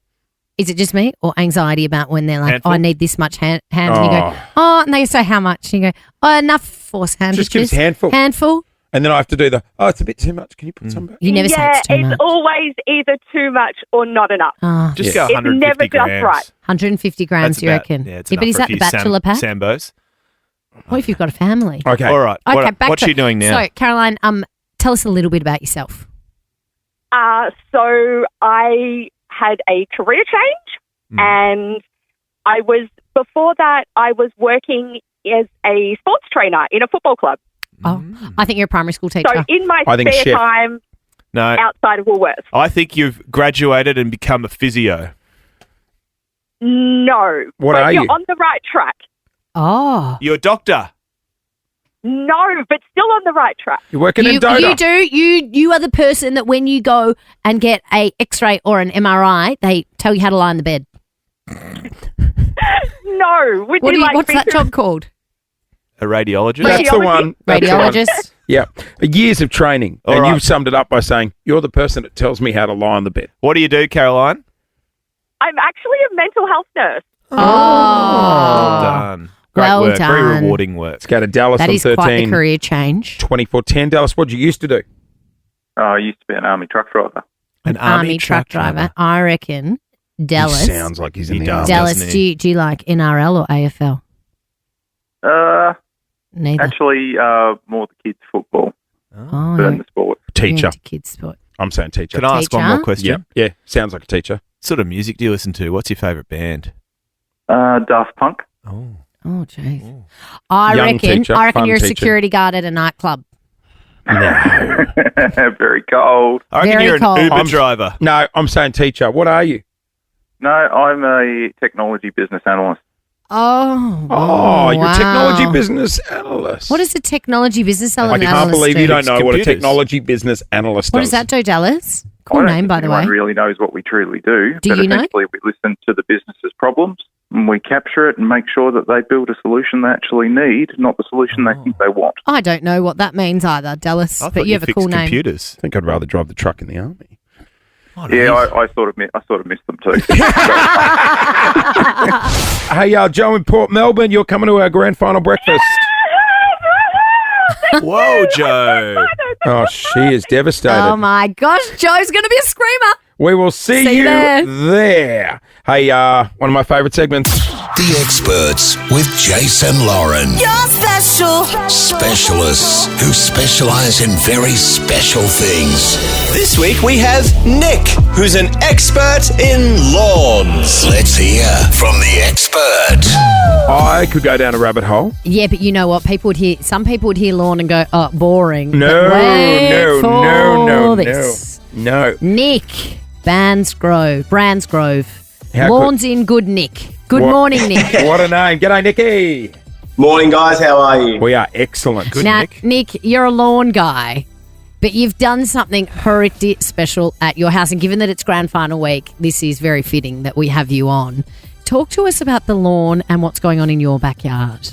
Is it just me or anxiety about when they're like,
Handful?
"Oh, I need this much ham," and you go,
Oh.
"Oh," and they say how much, and you go, "Oh, enough for sandwiches."
Just give us handful.
Handful.
And then I have to do it's a bit too much. Can you put some back?
You never say
Yeah,
it's too much.
always either too much or not enough.
Oh,
Just
Yeah.
go
It's
150
never just
grams.
right.
150 grams,
That's
you
about-
reckon?
Yeah, it's
but
enough
is
for a
that the
few
bachelor pack?
Sambos.
What if you've got a family?
Okay.
All right.
Okay,
What,
back
what's
to
she doing now?
So, Caroline, tell us a little bit about yourself.
So I had a career change, and before that, I was working as a sports trainer in a football club.
Oh, I think you're a primary school teacher.
So in my
I think
spare
chef.
time
No.
outside of Woolworths.
I think you've graduated and become a physio.
No.
What
but
are
you're
you?
on the right track.
Oh.
You're a doctor.
No, but still on the right track.
You're working in
You
Dota.
do. You are the person that when you go and get a X-ray or an MRI, they tell you how to lie in the bed.
No.
What's that job called?
A radiologist.
That's the one. That's the one.
Radiologist.
Yeah. Years of training.
All
and
right.
you've summed it up by saying, you're the person that tells me how to lie on the bed.
What do you do, Caroline?
I'm actually a mental health nurse.
Well done. Great
Well
work. Very
done.
rewarding work.
Let's go to Dallas
That
on
is
13.
quite the career change.
2410. Dallas, what did you used to do?
I used to be an army truck driver.
An
Army truck driver. I reckon Dallas.
He sounds like he's in
He
the
does.
army.
Dallas,
doesn't he?
do you like NRL or AFL? Neither.
Actually, more the kids' football than the sport.
Teacher.
Kids sport.
I'm saying teacher.
Can I ask one more question?
Yeah, sounds like a teacher.
What sort of music do you listen to? What's your favourite band?
Daft Punk.
Oh, jeez. I
Young
reckon
teacher,
you're a
fun teacher.
security guard at a nightclub.
No.
Very cold.
I reckon
Very
you're
cold.
an Uber driver.
No, I'm saying teacher. What are you?
No, I'm a technology business analyst.
Oh,
you're a
wow.
technology business analyst.
What is a technology business
I
analyst?
can't believe you don't know what a
Computers.
technology business analyst
What
does.
does that do, Dallas? Cool
I don't
name,
think
by the
anyone
way.
really knows what we truly do.
Do
but
you know?
essentially we listen to the business's problems and we capture it and make sure that they build a solution they actually need, not the solution they think they want.
I don't know what that means either, Dallas.
I thought
But you have a
fixed
cool name.
computers.
I think I'd rather drive the truck in the army.
Yeah, I sort of miss them too.
Hey, Joe in Port Melbourne, you're coming to our grand final breakfast.
Whoa, Joe.
Oh, she is devastated.
Oh my gosh, Joe's going to be a screamer.
We will see you there. Hey, one of my favourite segments.
The Experts with Jase and Lauren.
You're special.
Specialists who specialise in very special things.
This week we have Nick, who's an expert in lawns.
Let's hear from the expert.
I could go down a rabbit hole.
Yeah, but you know what? Some people would hear lawn and go, oh, boring.
No,
But wait
no,
for
no, no,
this.
no.
Nick, Bransgrove.
How
Lawns in Good Nick. Good morning, Nick.
What a name. G'day, Nicky.
Morning, guys. How are you?
We are excellent.
Now, Nick, you're a lawn guy, but you've done something pretty special at your house. And given that it's grand final week, this is very fitting that we have you on. Talk to us about the lawn and what's going on in your backyard.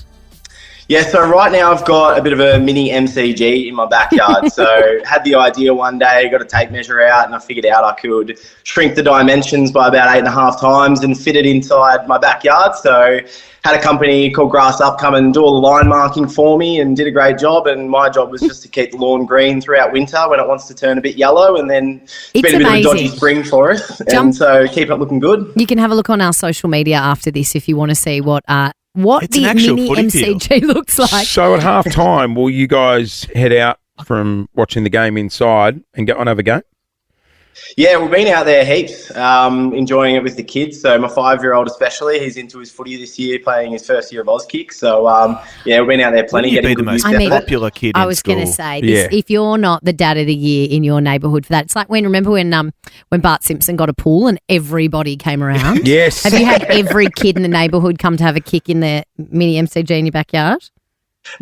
Yeah, so right now I've got a bit of a mini MCG in my backyard. So had the idea one day, got a tape measure out, and I figured out I could shrink the dimensions by about 8.5 times and fit it inside my backyard. So had a company called Grass Up come and do all the line marking for me and did a great job. And my job was just to keep the lawn green throughout winter when it wants to turn a bit yellow. And then it's been a bit of a dodgy spring for us. And so keep it looking good.
You can have a look on our social media after this if you want to see what
It's
the
an actual
mini
footy
MCG looks like.
So at half time, will you guys head out from watching the game inside and get on have a go?
Yeah, we've been out there heaps, enjoying it with the kids. So my 5-year-old especially, he's into his footy this year, playing his first year of Auskick. So, yeah, we've been out there plenty.
Wouldn't you
Getting
be the most
good use out of it.
popular kid
I
in
was going to
school?
say, this, if you're not the dad of the year in your neighbourhood for that, it's like remember when Bart Simpson got a pool and everybody came around?
Yes.
Have you had every kid in the neighbourhood come to have a kick in their mini MCG in your backyard?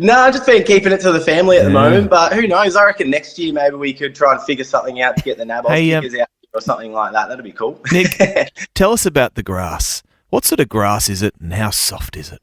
No, I've just been keeping it to the family at the moment. But who knows? I reckon next year maybe we could try and figure something out to get the nabos stickers out or something like that. That'd be cool.
Nick, tell us about the grass. What sort of grass is it and how soft is it?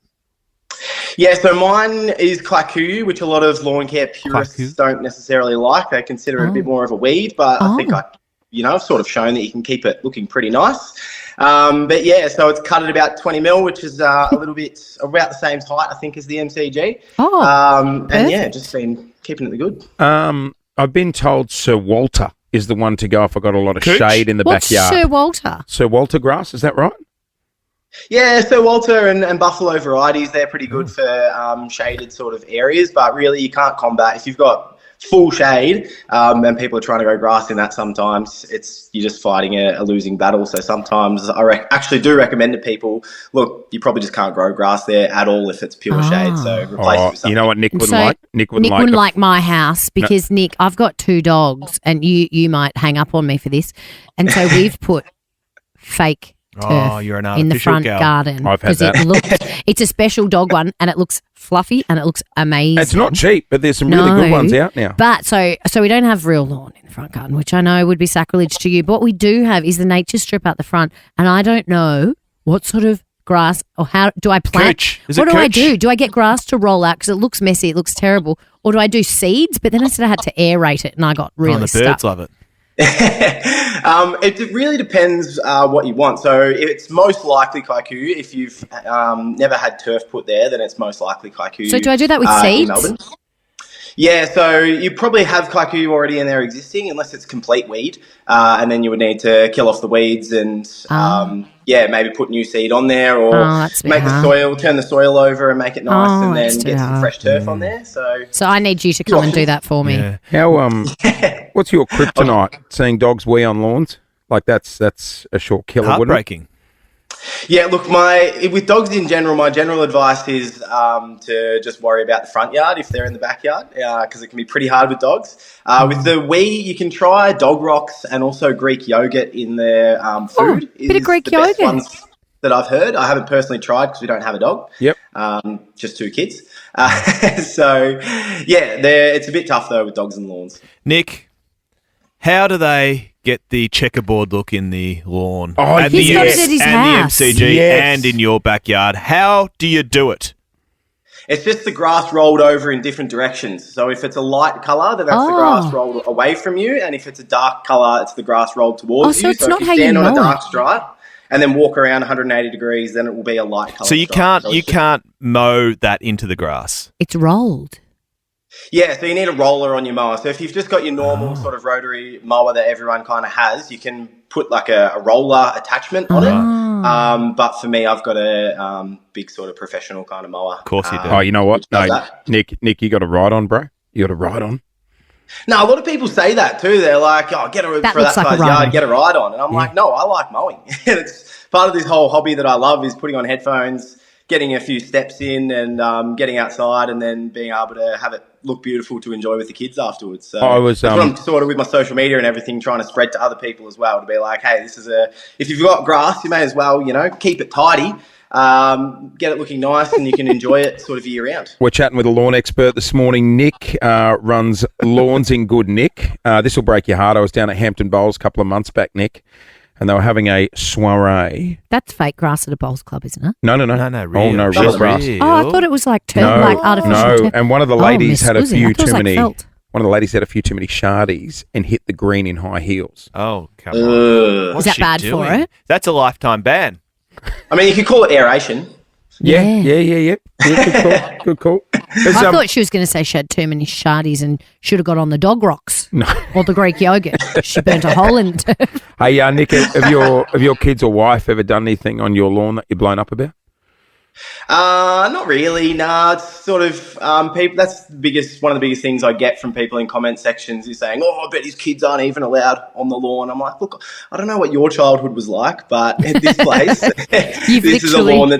Yeah, so mine is Klaku, which a lot of lawn care purists don't necessarily like. They consider it a bit more of a weed, but I think I've sort of shown that you can keep it looking pretty nice. But yeah, so it's cut at about 20 mil, which is a little bit about the same height, I think, as the MCG. And yeah, just been keeping it good.
I've been told Sir Walter is the one to go if I got a lot of shade in the
What's
backyard.
Sir Walter?
Sir Walter grass, is that right?
Yeah, so Walter and Buffalo varieties, they're pretty good for shaded sort of areas, but really you can't combat if you've got full shade and people are trying to go grass in that. Sometimes you're just fighting a losing battle. So sometimes I actually do recommend to people, look, you probably just can't grow grass there at all if it's pure shade. So replace it with something.
You know what Nick wouldn't
So
like? Nick wouldn't
like my house because Nick, I've got 2 dogs, and you might hang up on me for this, and so we've put fake turf
you're an
in the
artificial
front
gal.
garden
I've had that.
it's a special dog one, and it looks fluffy and it looks amazing.
It's not cheap, but there's some really good ones out now.
But so we don't have real lawn in the front garden, which I know would be sacrilege to you. But what we do have is the nature strip out the front, and I don't know what sort of grass or how do I plant.
Cooch.
What do I do? Do I get grass to roll out because it looks messy, it looks terrible, or do I do seeds? But then I said I had to airrate it, and I got really
the
stuck.
birds love it.
It really depends what you want. So it's most likely Kaiku. If you've never had turf put there, then it's most likely Kaiku.
So do I do that with
in
seeds?
Melbourne. Yeah, so you probably have Kaiku already in there existing, unless it's complete weed, and then you would need to kill off the weeds and maybe put new seed on there, or make the soil, turn the soil over and make it nice, and then get some fresh turf on there.
So I need you to come and do that for me.
Yeah. How what's your kryptonite? Seeing dogs wee on lawns? Like that's a short killer.
Heartbreaking.
Yeah, look, with dogs in general, my general advice is to just worry about the front yard if they're in the backyard, because it can be pretty hard with dogs. With the wee, you can try dog rocks and also Greek yogurt in their food.
Bit of Greek
best
yogurt.
ones that I've heard. I haven't personally tried because we don't have a dog.
Yep.
Just 2 kids. So, yeah, it's a bit tough, though, with dogs and lawns.
Nick, how do they get the checkerboard look in the lawn?
Oh,
and
he's got it at his house.
the MCG
Yes.
and in your backyard. How do you do it?
It's just the grass rolled over in different directions. So if it's a light colour, then that's the grass rolled away from you. And if it's a dark colour, it's the grass rolled towards
so
you.
it's
So
not
if
how
you
you
stand on a
mow
dark
it.
stripe and then walk around 180 degrees, then it will be a light colour.
So you can't mow that into the grass.
It's rolled.
Yeah, so you need a roller on your mower. So if you've just got your normal sort of rotary mower that everyone kind of has, you can put like a roller attachment on it. But for me, I've got a big sort of professional kind of mower. Of
course you do.
Oh, you know what? No,
that.
Nick, you got a ride on, bro. You got a ride on.
No, a lot of people say that too. They're like, "Oh, get a
That
for that
looks like a
size
ride
yard,
on.
get a ride on." And I'm like, "No, I like mowing. It's part of this whole hobby that I love is putting on headphones, getting a few steps in, and getting outside, and then being able to have it look beautiful to enjoy with the kids afterwards." So that's what I'm sort of with my social media and everything, trying to spread to other people as well, to be like, "Hey, this is if you've got grass, you may as well, keep it tidy." Get it looking nice, and you can enjoy it sort of year round.
We're chatting with a lawn expert this morning. Nick runs Lawns in Good Nick. This will break your heart. I was down at Hampton Bowls a couple of months back, Nick, and they were having a soiree.
That's fake grass at a bowls club, isn't it?
No,
real.
Oh, no, real grass.
Oh, I thought it was like artificial
No,
turf.
and one of the ladies had a
Miss Uzi. I
few
thought it was
too
like
many.
felt.
One of the ladies had a few too many shardies and hit the green in high heels.
Oh, come on.
Is
What's
that
she
bad for
doing?
it?
That's a lifetime ban.
I mean, you could call it aeration.
Yeah. Good call.
I thought she was going to say she had too many shardies and should have got on the dog rocks or the Greek yogurt. She burnt a hole in it.
Hey, Nick, have your kids or wife ever done anything on your lawn that you're blown up about?
Not really. Nah, it's sort of people. That's one of the biggest things I get from people in comment sections is saying, "Oh, I bet his kids aren't even allowed on the lawn." I'm like, look, I don't know what your childhood was like, but at this place, this is a lawn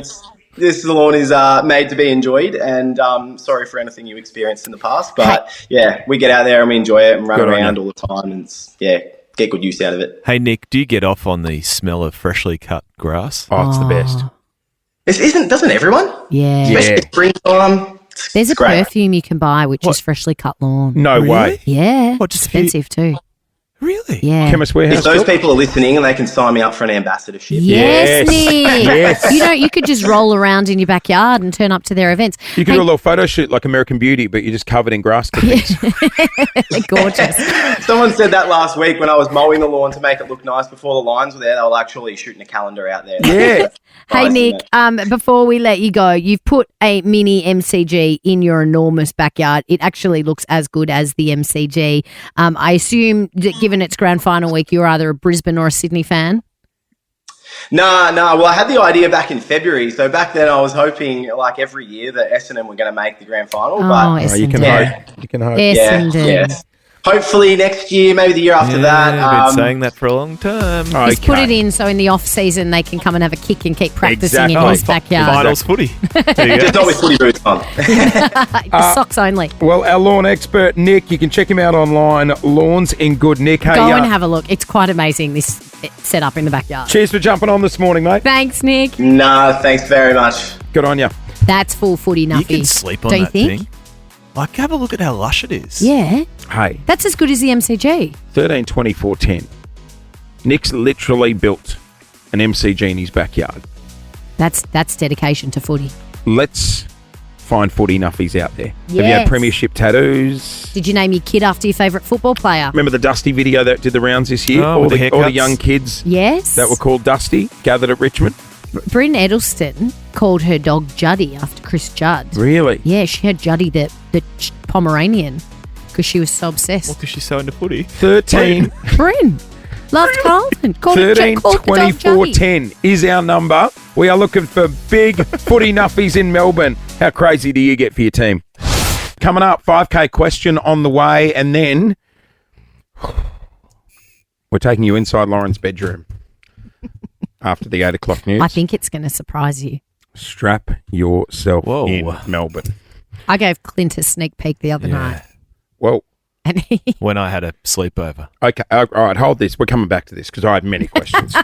is made to be enjoyed. And sorry for anything you experienced in the past, but yeah, we get out there and we enjoy it and run around all the time, and get good use out of it.
Hey, Nick, do you get off on the smell of freshly cut grass?
Oh, it's the best.
Doesn't everyone?
Yeah.
Especially springtime.
There's a
great.
perfume you can buy which is freshly cut lawn.
No way.
Yeah.
What, just a few-
expensive too.
Really?
Yeah.
Chemist Warehouse.
If those people are listening and they can sign me up for an ambassadorship.
Yes, Nick.
Yes.
You could just roll around in your backyard and turn up to their events.
You could do a little photo shoot like American Beauty, but you're just covered in grass clippings.
They're gorgeous.
Someone said that last week when I was mowing the lawn to make it look nice before the lines were there. They were like, surely you're shooting a calendar out there.
Yeah.
Hey, Nick, before we let you go, you've put a mini MCG in your enormous backyard. It actually looks as good as the MCG. I assume that given its grand final week, you're either a Brisbane or a Sydney fan?
No. Well, I had the idea back in February. So back then I was hoping like every year that Essendon were going to make the grand final.
You can hope. You can hope.
Essendon.
Yeah. Hopefully next year, maybe the year after that.
I've been saying that for a long time.
Just put it in so in the off season they can come and have a kick and keep practicing in his backyard.
Finals footy.
Just not with footy boots on.
Socks only.
Well, our lawn expert, Nick, you can check him out online, Lawns in Good Nick. Hey,
Go and have a look. It's quite amazing, this setup in the backyard.
Cheers for jumping on this morning, mate.
Thanks, Nick.
No, thanks very much.
Good on you.
That's full footy nuffy.
You can sleep on
Don't you
that
think?
thing. Like, have a look at how lush it is.
Yeah.
Hey,
That's as good as the MCG.
13, 24, 10. Nick's literally built an MCG in his backyard.
That's dedication to footy.
Let's find footy nuffies out there. Have you
Yes.
had premiership tattoos?
Did you name your kid after your favourite football player?
Remember the Dusty video that did the rounds this year?
Oh,
all
with the
the
haircuts?
young kids
Yes.
that were called Dusty gathered at Richmond.
Bryn Edelston called her dog Juddy after Chris Judd.
Really?
Yeah, she had Juddy the Pomeranian because she was so obsessed.
What, because she's so into footy?
13.
Bryn loved Carlton.
13 24 10 is our number. We are looking for big footy nuffies in Melbourne. How crazy do you get for your team? Coming up, 5K question on the way, and then we're taking you inside Lauren's bedroom after the 8 o'clock news.
I think it's going to surprise you.
Strap yourself in, Melbourne.
I gave Clint a sneak peek the other night.
Well,
and
when I had a sleepover.
Okay, all right, hold this. We're coming back to this because I have many questions.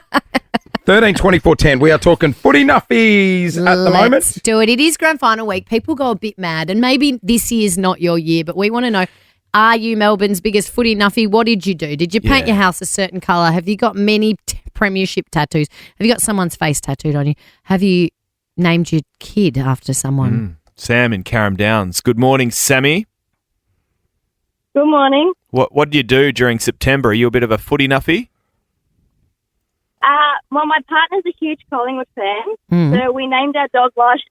13 24 10. We are talking footy nuffies at the moment.
Let's do it. It is grand final week. People go a bit mad, and maybe this year's not your year, but we want to know, are you Melbourne's biggest footy nuffie? What did you do? Did you paint your house a certain colour? Have you got many premiership tattoos? Have you got someone's face tattooed on you? Have you named your kid after someone?
Sam in Carrum Downs. Good morning, Sammy.
Good morning.
What do you do during September? Are you a bit of a footy nuffie?
Well, my partner's a huge Collingwood fan, so we named our dog last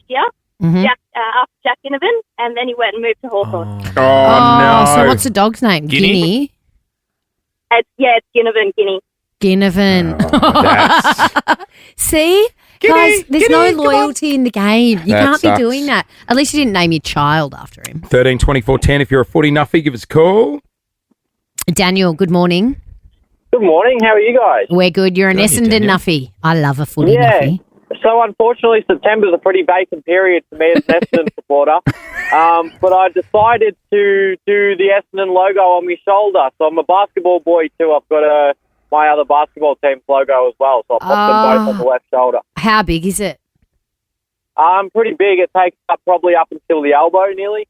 year Jack, after Jack Ginnivan, and then he went and moved to Hawthorn.
Oh, no.
So what's the dog's name?
Guinea?
It's Ginnivan, Guinea.
Ginnivan. See? Guys, there's no loyalty in the game. You
That
can't
sucks.
be doing that. At least you didn't name your child after him.
13 24 10. If you're a footy nuffie, give us a call.
Daniel, good morning.
Good morning. How are you guys?
We're good. You're an Essendon nuffie. I love a footy nuffie.
So unfortunately, September's a pretty vacant period for me as an Essendon supporter. But I decided to do the Essendon logo on my shoulder. So I'm a basketball boy too. I've got my other basketball team's logo as well. So I've got them both on the left shoulder.
How big is it?
Pretty big. It takes up probably up until the elbow nearly.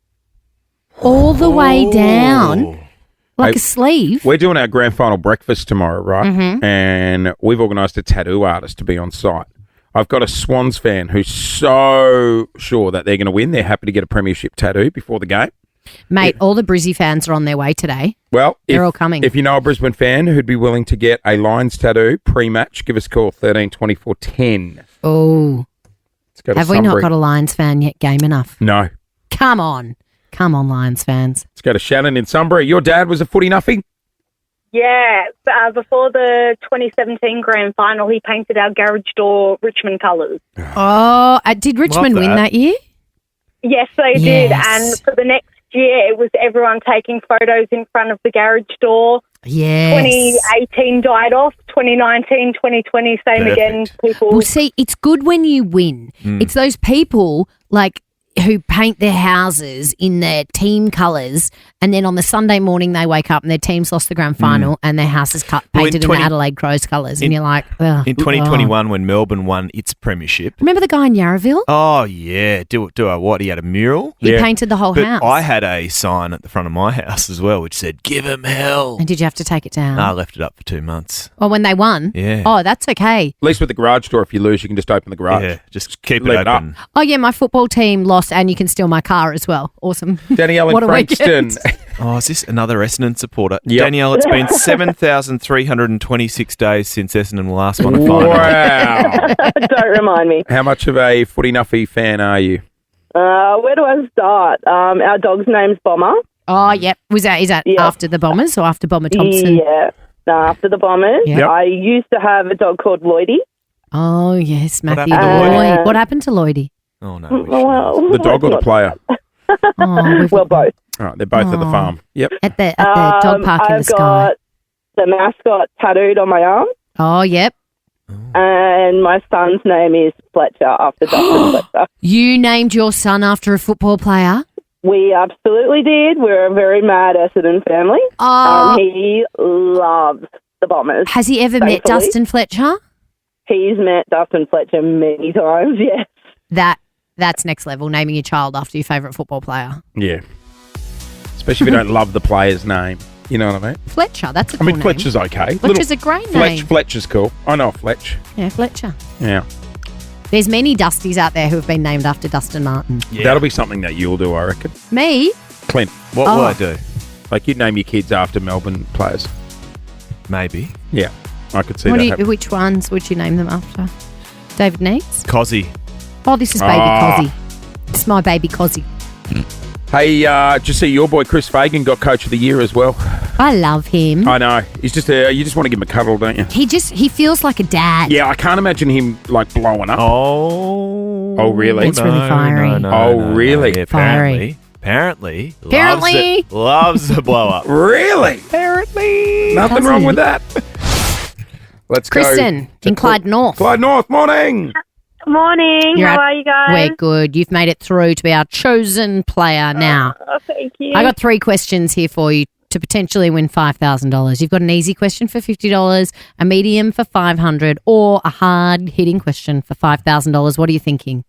All the way down? Like a sleeve?
We're doing our grand final breakfast tomorrow, right?
Mhm.
And we've organised a tattoo artist to be on site. I've got a Swans fan who's so sure that they're going to win. They're happy to get a premiership tattoo before the game.
Mate, all the Brizzy fans are on their way today.
Well,
They're all coming.
If you know a Brisbane fan who'd be willing to get a Lions tattoo pre-match, give us a call, 13 24 10.
Oh.
Let's go to
Have we not
Sunbury.
got a Lions fan yet game enough?
No.
Come on. Come on, Lions fans.
Let's go to Shannon in Sunbury. Your dad was a footy nuffie?
Yeah, before the 2017 grand final, he painted our garage door Richmond colours.
Oh, did Richmond win that year?
Yes, they did. And for the next year, it was everyone taking photos in front of the garage door.
Yes.
2018 died off. 2019, 2020, same again. People.
Well, see, it's good when you win. It's those people like who paint their houses in their team colours, and then on the Sunday morning they wake up and their team's lost the grand final and their house is painted in the Adelaide Crows colours, and you're like, ugh.
In 2021, when Melbourne won its premiership.
Remember the guy in Yarraville?
Oh, yeah. Do a what? He had a mural?
He painted the whole
But
house.
I had a sign at the front of my house as well, which said, "Give him hell."
And did you have to take it down?
No, I left it up for 2 months.
Well, when they won?
Yeah.
Oh, that's okay.
At least with the garage door, if you lose, you can just open the garage.
Yeah, just keep it
leave
open.
Oh, yeah, my football team lost and you can steal my car as well. Awesome.
Danielle in
What a
Frankston.
weekend.
Oh, is this another Essendon supporter?
Yep.
Danielle, it's been 7,326 days since Essendon last won a final.
Wow.
Don't remind me.
How much of a footy nuffie fan are you?
Where do I start? Our dog's name's Bomber.
Oh, yep. Is that after the Bombers or after Bomber Thompson?
Yeah, after the Bombers.
Yep.
I used to have a dog called Lloydie.
Oh, yes, Matthew
happened to Lloydie?
Lloyd. What happened to Lloydie?
Oh, no.
Well,
The dog or the player?
well, both.
All right, they're both at the farm. Yep.
At the dog park in the
I've
sky.
got the mascot tattooed on my arm,
Oh, yep.
and my son's name is Fletcher after Dustin Fletcher.
You named your son after a football player?
We absolutely did. We're a very mad Essendon family.
Oh.
He loves the Bombers.
Has he ever met
thankfully.
Dustin Fletcher?
He's met Dustin Fletcher many times, yes.
That's next level, naming your child after your favourite football player.
Yeah. Especially if you don't love the player's name. You know what I mean?
Fletcher, that's a
I
cool
mean,
name.
Fletcher's okay.
Fletcher's a great name.
Fletcher's cool. I know Fletch.
Yeah, Fletcher.
Yeah.
There's many Dusties out there who have been named after Dustin Martin.
That'll be something that you'll do, I reckon.
Me?
Clint.
What will I do?
Like, you'd name your kids after Melbourne players.
Maybe.
Yeah. I could see
What
that
do you,
happen.
which ones would you name them after? David Neitz?
Cozzy.
Oh, this is baby Cozzy. It's my baby Cozzy.
Hey, did you see your boy Chris Fagan got Coach of the Year as well?
I love him.
I know. He's just you just want to give him a cuddle, don't you?
He feels like a dad.
Yeah, I can't imagine him like blowing up.
Oh,
really?
It's really fiery.
Really?
Yeah,
Fiery.
Apparently.
Apparently.
Loves a blow up.
Really?
Apparently.
Nothing wrong with that. Let's
Kristen
go.
in Clyde North.
Clyde North, morning.
Morning.
You're
How
at-
are you guys?
We're good. You've made it through to be our chosen player now.
Oh, thank you.
I got 3 questions here for you to potentially win $5,000. You've got an easy question for $50, a medium for $500, or a hard-hitting question for $5,000. What are you thinking?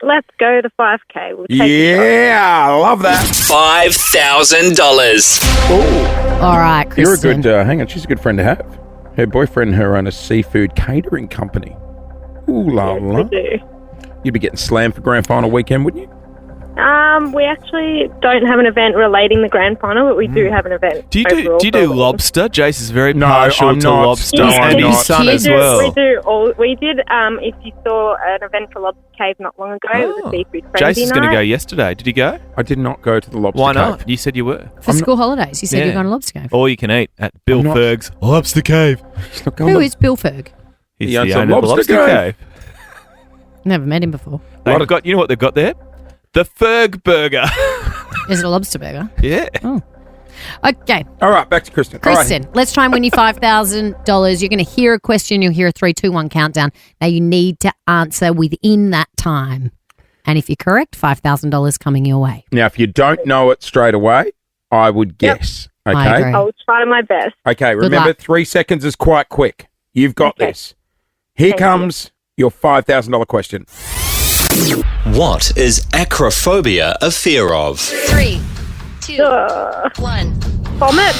Let's go to 5K. We'll take
Yeah, I love that.
$5,000.
All right,
You're a
Kristen.
good, hang on, she's a good friend to have. Her boyfriend and her own a seafood catering company. Ooh la la.
do.
You'd be getting slammed for grand final weekend, wouldn't you?
We actually don't have an event relating the grand final, but we do have an event.
Do you
overall
do
for all.
lobster? Jace is very
No,
partial
I'm
to
not.
lobster,
No,
and
I'm
his
not.
son
We
as
do.
well.
We do. We did. If you saw an event for Lobster Cave not long ago, it was a seafood
Jace
frenzy
is going to
night.
go yesterday. Did he go?
I did not go to the lobster
Why
cave.
not? You said you were.
For school holidays, you said you're going to Lobster Cave.
All you can eat at Bill
I'm not-
Ferg's Lobster Cave.
He's not going
Who
to-
is Bill Ferg?
He's
He owns
the
a
owner of the
lobster
Lobster
cave.
Cave.
Never met him before.
They've got, you know what they've got there? The Ferg Burger.
Is it a lobster burger?
Yeah.
Oh. Okay.
All right, back to Kristen. All right.
Kristen, let's try and win you $5,000. You're going to hear a question. You'll hear a 3, 2, 1 countdown. Now, you need to answer within that time. And if you're correct, $5,000 coming your way.
Now, if you don't know it straight away, I would guess. Okay.
I agree.
I'll try my best.
Okay,
Good
remember
luck.
3 seconds is quite quick. You've got this. Here comes your $5,000 question.
What is acrophobia a fear of?
3, 2, 1.
Vomit.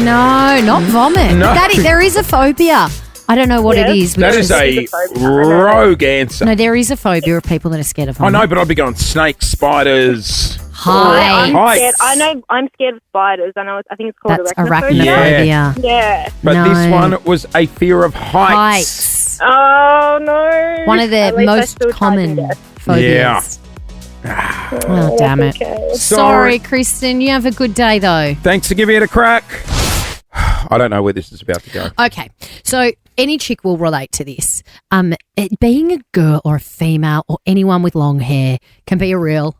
No, not vomit.
No.
There is a phobia. I don't know what it is.
That is a rogue answer.
No, there is a phobia of people that are scared of
I
vomit.
know, but I'd be going snakes, spiders.
Heights.
Heights.
Scared. I know. I'm scared of spiders. I think it's called
That's
arachnophobia.
arachnophobia.
Yeah.
But this
No.
one was a fear of heights.
Heights.
Oh no.
One of the
At least I
most
still tried
common
to guess.
phobias. Oh, damn it.
Okay.
Sorry, Kristen. You have a good day, though.
Thanks for giving it a crack. I don't know where this is about to go.
Okay, so any chick will relate to this. Being a girl or a female or anyone with long hair can be a real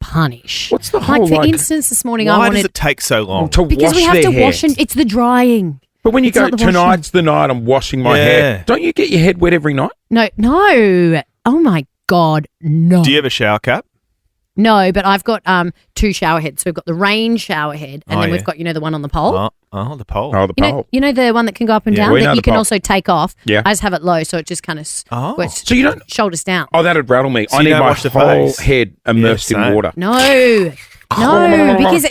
punish.
What's the
Like,
whole,
for
like-
instance, this morning I
Why does
wanted...
it take so long?
To
Because
wash
we have
their
to
hair.
wash and it's the drying.
But when you
It's
go,
not the washing.
tonight's the night I'm washing my
Yeah.
hair, don't you get your head wet every night?
No. Oh my God, no.
Do you have a shower cap?
No, but I've got 2 shower heads. So we've got the rain shower head and
Oh,
then
yeah.
we're got, the one on the pole.
Oh, the pole.
Oh, the pole.
You know the one that can go up and
Yeah,
down
we know
that you
the
can
pole.
also take off?
Yeah.
I just have it low so it just kind of works
So you don't...
shoulders down.
Oh, that'd rattle me.
So
I
you
need
don't
my
wash the
whole
face?
head immersed
Yeah,
in
same.
water.
No, because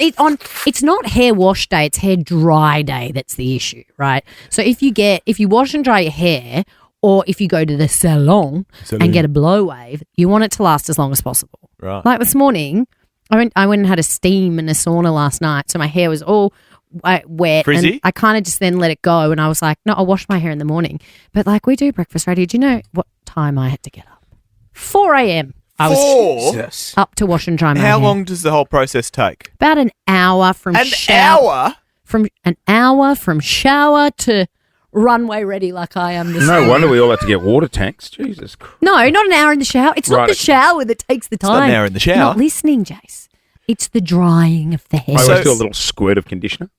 it's not hair wash day, it's hair dry day that's the issue, right? So if you wash and dry your hair, or if you go to the salon and get a blow wave, you want it to last as long as possible.
Right.
Like this morning, I went and had a steam and a sauna last night, so my hair was all wet.
Frizzy?
And I kind of just then let it go, and I was like, no, I'll wash my hair in the morning. But like we do breakfast radio, do you know what time I had to get up? 4 a.m. I was
Jesus.
up to wash and dry my hair.
How long does the whole process take?
About an hour from
hour?
From an hour from shower to runway ready like I am this
No
morning.
wonder we all had to get water tanks. Jesus Christ.
No, not an hour in the shower. It's
Right,
not the
okay.
shower that takes the time.
not an hour in the shower.
Not listening, Jace. It's the drying of the hair.
I always do a little squirt of conditioner.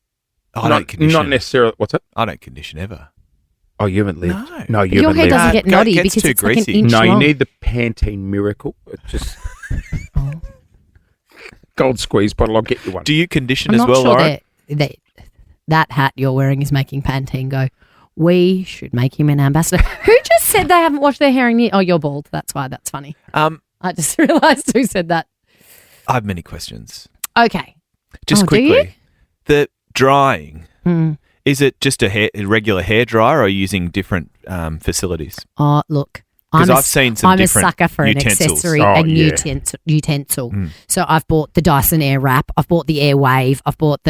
I don't condition.
Not necessarily. What's that?
I don't condition ever.
Oh, you haven't lived. No, you
Your
haven't
hair
lived.
doesn't get noddy
gets
because
too
it's like an
greasy.
inch
No, you
long.
need the Pantene Miracle. It just gold squeeze bottle. I'll get you one.
Do you condition
I'm
as
not
well,
sure
Lauren?
that hat you're wearing is making Pantene go, we should make him an ambassador. Who just said they haven't washed their hair in years? Oh, you're bald. That's why. That's funny. I just realised who said that.
I have many questions.
Okay.
Just
Do you?
quickly, the drying.
Hmm.
Is it just a regular hair dryer, or are you using different facilities?
Oh, look.
'Cause I've seen some
I'm a
different
sucker for an
utensils.
accessory,
Oh,
a
yeah.
utensil. So I've bought the Dyson Airwrap, I've bought the Airwave, I've bought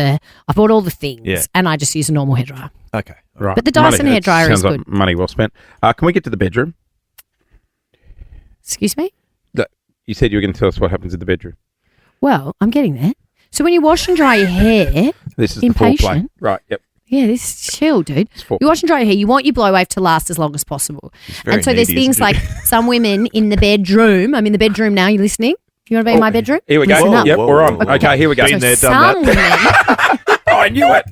all the things,
Yeah.
and I just use a normal hairdryer.
Okay.
Right.
But the Dyson
Money-
hairdryer
sounds
is
like
good.
money well spent. Can we get to the bedroom?
Excuse me?
You said you were going to tell us what happens in the bedroom.
Well, I'm getting there. So when you wash and dry your hair,
This is the foreplay.
impatient.
Right, yep.
Yeah, this is chill, dude.
foreplay.
You wash and dry your hair. You want your blow wave to last as long as possible.
very
And so there's
needy,
things
isn't
like
it?
some women in the bedroom. I'm in the bedroom now. You listening? You want to be in my bedroom?
Here we go.
Listen up.
Yep, we're on. Okay, here we go.
Been there,
So
done
some
that.
women,
I knew it.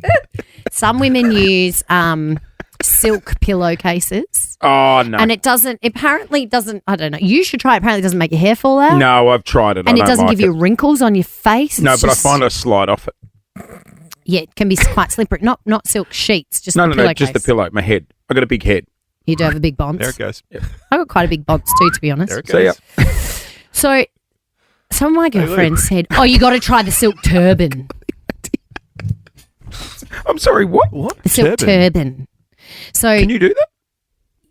some women use silk pillowcases.
Oh, no.
And it apparently doesn't, I don't know. You should try it. Apparently it doesn't make your hair fall out.
No, I've tried it.
And
I
it
don't
doesn't
like
give you wrinkles on your face.
No,
It's
but
just-
I find I slide off it.
Yeah, it can be quite slippery. Not silk sheets, just
No,
the
no, just the
pillowcase.
pillow. My head. I got a big head.
You do have a big bonce.
There it goes.
I got quite a big bonce too, to be honest.
There it
See ya.
goes.
So some of my girlfriends said, "Oh, you got to try the silk turban."
I'm sorry, what?
The silk turban. So
Can you do that?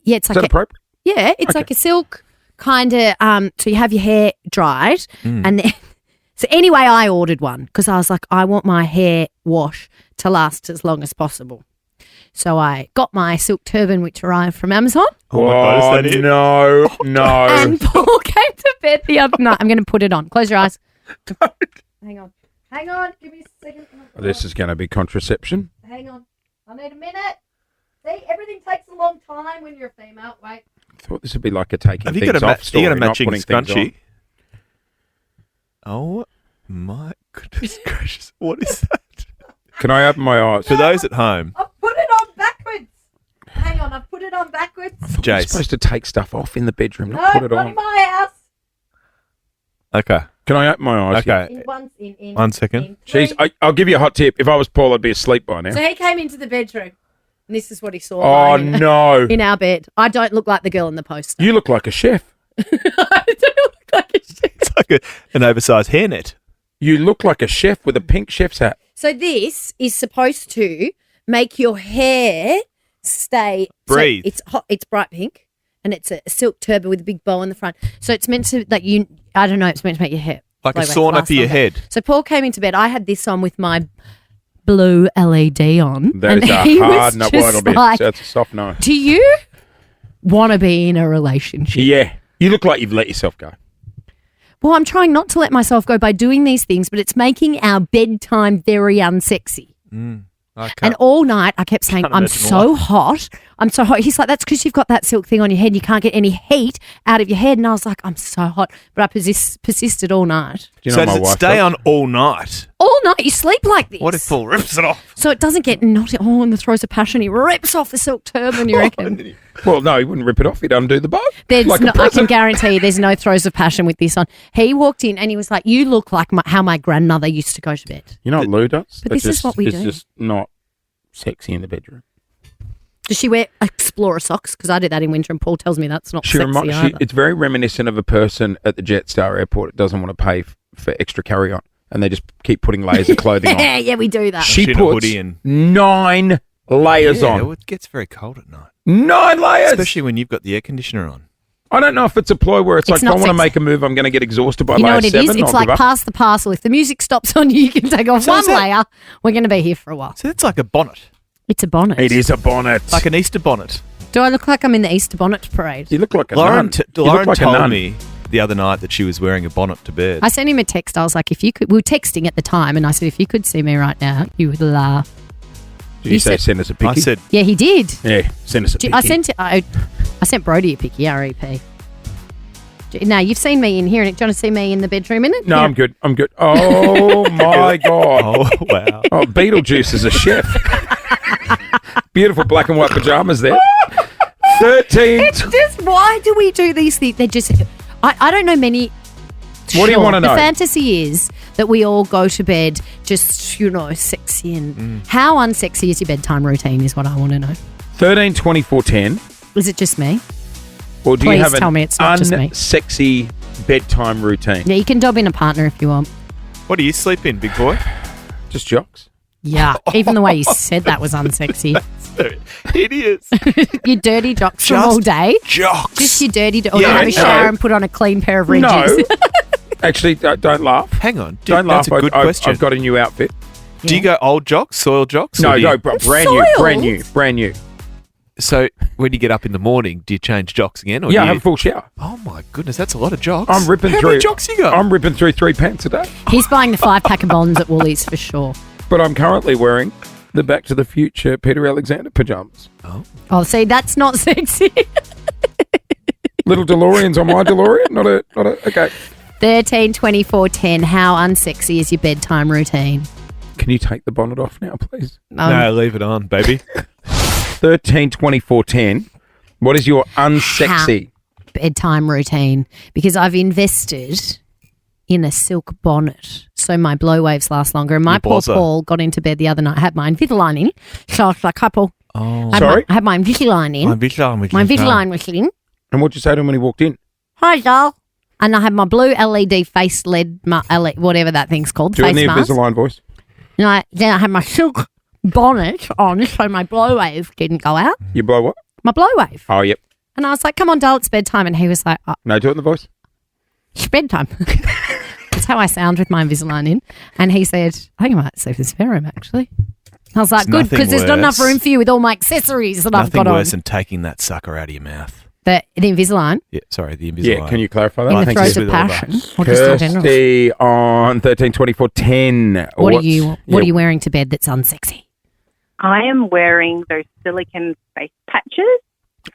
yeah, it's
Is
like
that appropriate?
yeah, it's
Okay.
like a silk kind of. So you have your hair dried,
Mm.
and then. So anyway, I ordered one because I was like, I want my hair wash to last as long as possible. So I got my silk turban, which arrived from Amazon.
Oh my God, is that it?
no, no.
And Paul came to bed the other night. I'm going to put it on. Close your eyes. Hang on. Hang on. Give me a second.
This is going to be contraception.
Hang on. I need a minute. See, everything takes a long time when you're a female. Wait.
I thought this would be like a taking
Have you
things
got a,
off story,
you got a
not
matching
putting things on.
scrunchie? Oh my goodness gracious. What is that?
Can I open my eyes?
For those at home,
I've put it on backwards. Hang on. I've put it on backwards.
You're
Jace.
supposed to take stuff off in the bedroom,
No,
not put it
not
on.
in my house.
Okay.
Can I open my eyes?
Okay.
In
1 second.
in
Jeez,
three.
I'll give you a hot tip. If I was Paul, I'd be asleep by now.
So he came into the bedroom, and this is what he saw.
Oh,
lying in-
no.
In our bed. I don't look like the girl in the poster.
You look like a chef.
It's like an oversized hairnet.
You look like a chef with a pink chef's hat.
So this is supposed to make your hair stay
Breathe.
So it's hot. It's bright pink, and it's a silk turban with a big bow in the front. So it's meant to I don't know. It's meant to make your hair
Like a
blow away,
sauna
last
for your
longer.
head.
So Paul came into bed. I had this on with my blue LED on.
That
and
is a
he
hard
was
no.
just
Well, it'll be,
like,
that's a soft no.
do you want to be in a relationship?
Yeah. You look like you've let yourself go.
Well, I'm trying not to let myself go by doing these things, but it's making our bedtime very unsexy. And all night I kept saying,
can't
I'm
imagine
so hot. I'm so hot. He's like, that's because you've got that silk thing on your head. You can't get any heat out of your head. And I was like, I'm so hot. But I persisted all night.
Do you
So
know
does
my
it
wife
stay
does?
on all night?
All night. You sleep like this.
What if Paul rips it off?
So it doesn't get knotty. Oh, in the throes of passion, he rips off the silk turban, you reckon?
Well, no, he wouldn't rip it off. He'd undo the bow.
There's
like a
no, I can
present.
guarantee you there's no throes of passion with this on. He walked in and he was like, you look like how my grandmother used to go to bed.
You know what Lou does?
But
It's
this is what we
it's
do.
just not sexy in the bedroom.
Does she wear Explorer socks? Because I do that in winter and Paul tells me that's not sexy either.
It's very reminiscent of a person at the Jetstar airport that doesn't want to pay for extra carry-on and they just keep putting layers of clothing on.
Yeah, we do that.
She
In a
puts
hoodie and
9 layers
yeah,
on.
well, it gets very cold at night.
9 layers!
Especially when you've got the air conditioner on.
I don't know if it's a ploy where it's
It's
like, if I
not
want to
sexy.
make a move, I'm going to get exhausted by
You know
layer
what it
7.
is? It's
I'll
like
give up.
pass the parcel. If the music stops on you, you can take off
So
one
is that-
layer. We're going to be here for a while.
So it's like a bonnet.
It's a bonnet.
It is a bonnet.
Like an Easter bonnet.
Do I look like I'm in the Easter bonnet parade?
You look like a
Lauren,
nun. You look
Lauren
like a
told
nun.
me the other night that she was wearing a bonnet to bed.
I sent him a text. I was like, if you could, we were texting at the time, and I said, if you could see me right now, you would laugh.
Did you say send us a picky?
I said,
Yeah, he did.
yeah, send us a picky.
I sent Brody a picky, REP. Now, you've seen me in here, and do you want to see me in the bedroom in it?
No,
Yeah.
I'm good. I'm good. Oh, my God.
oh, wow.
Oh, Beetlejuice is a chef. Beautiful black and white pajamas there. 13.
It's just, why do we do these things? They're just, I don't know many.
What do you wanna know?
The fantasy is that we all go to bed just, sexy. And how unsexy is your bedtime routine is what I want to know.
13, 24, 10.
Is it just me?
Or do
Please
you have
tell
an
me it's not just me.
unsexy bedtime routine?
Yeah, you can dob in a partner if you want.
What do you sleep in, big boy?
Just jocks.
Yeah, even the way you said that was unsexy.
Idiots.
Your dirty jocks from all day.
Jocks.
Just your dirty, or
Yeah,
you have a
no.
shower and put on a clean pair of red
No.
jeans.
Actually, don't laugh.
Hang on. Dude,
Don't laugh.
that's a good question.
I've got a new outfit.
Do you go old jocks, soil jocks?
No,
or do you-
brand new, brand new, brand new.
So when you get up in the morning, do you change jocks again? Or
Yeah,
do
I
you...
have a full shower.
Oh my goodness, that's a lot of jocks.
I'm ripping
How
through.
many jocks you got?
I'm ripping through 3 pants a day.
He's buying the 5-pack of Bonds at Woolies for sure.
But I'm currently wearing the Back to the Future Peter Alexander pajamas.
Oh, see, that's not sexy.
Little DeLoreans on my DeLorean. Not a. Okay.
13, 24, 10. How unsexy is your bedtime routine?
Can you take the bonnet off now, please?
No, leave it on, baby.
13, 24, 10. What is your unsexy
bedtime routine? Because I've invested in a silk bonnet so my blow waves last longer. And my poor
blosser.
Paul got into bed the other night. I had my Invisalign in. So I was like, hi, Paul.
Oh,
Sorry?
I had my Invisalign in.
My Invisalign
My Invisalign was in.
And what'd you say to him when he walked in?
Hi, doll. And I had my blue LED face LED, whatever that thing's called,
Do it in
face
the
mask.
Invisalign voice.
And then I had my silk bonnet on so my blow wave didn't go out.
You blow what?
My blow wave.
Oh, yep.
And I was like, come on, doll, it's bedtime. And he was like, oh,
No, do it in the voice.
it's bedtime. That's how I sound with my Invisalign in. And he said, I think I might sleep in this spare room, actually. I was like,
It's
good,
nothing
because there's not enough
worse.
room for you with all my accessories that I've
Nothing
got on.
worse than taking that sucker out of your mouth.
The Invisalign
Yeah, sorry, the Invisalign.
Yeah, can you clarify that?
in the
think
throes
it's
of
with all
passion.
that.
Or just in general.
Kirsty on 13, 24, 10.
What are you wearing to bed that's unsexy?
I am wearing those silicone face patches.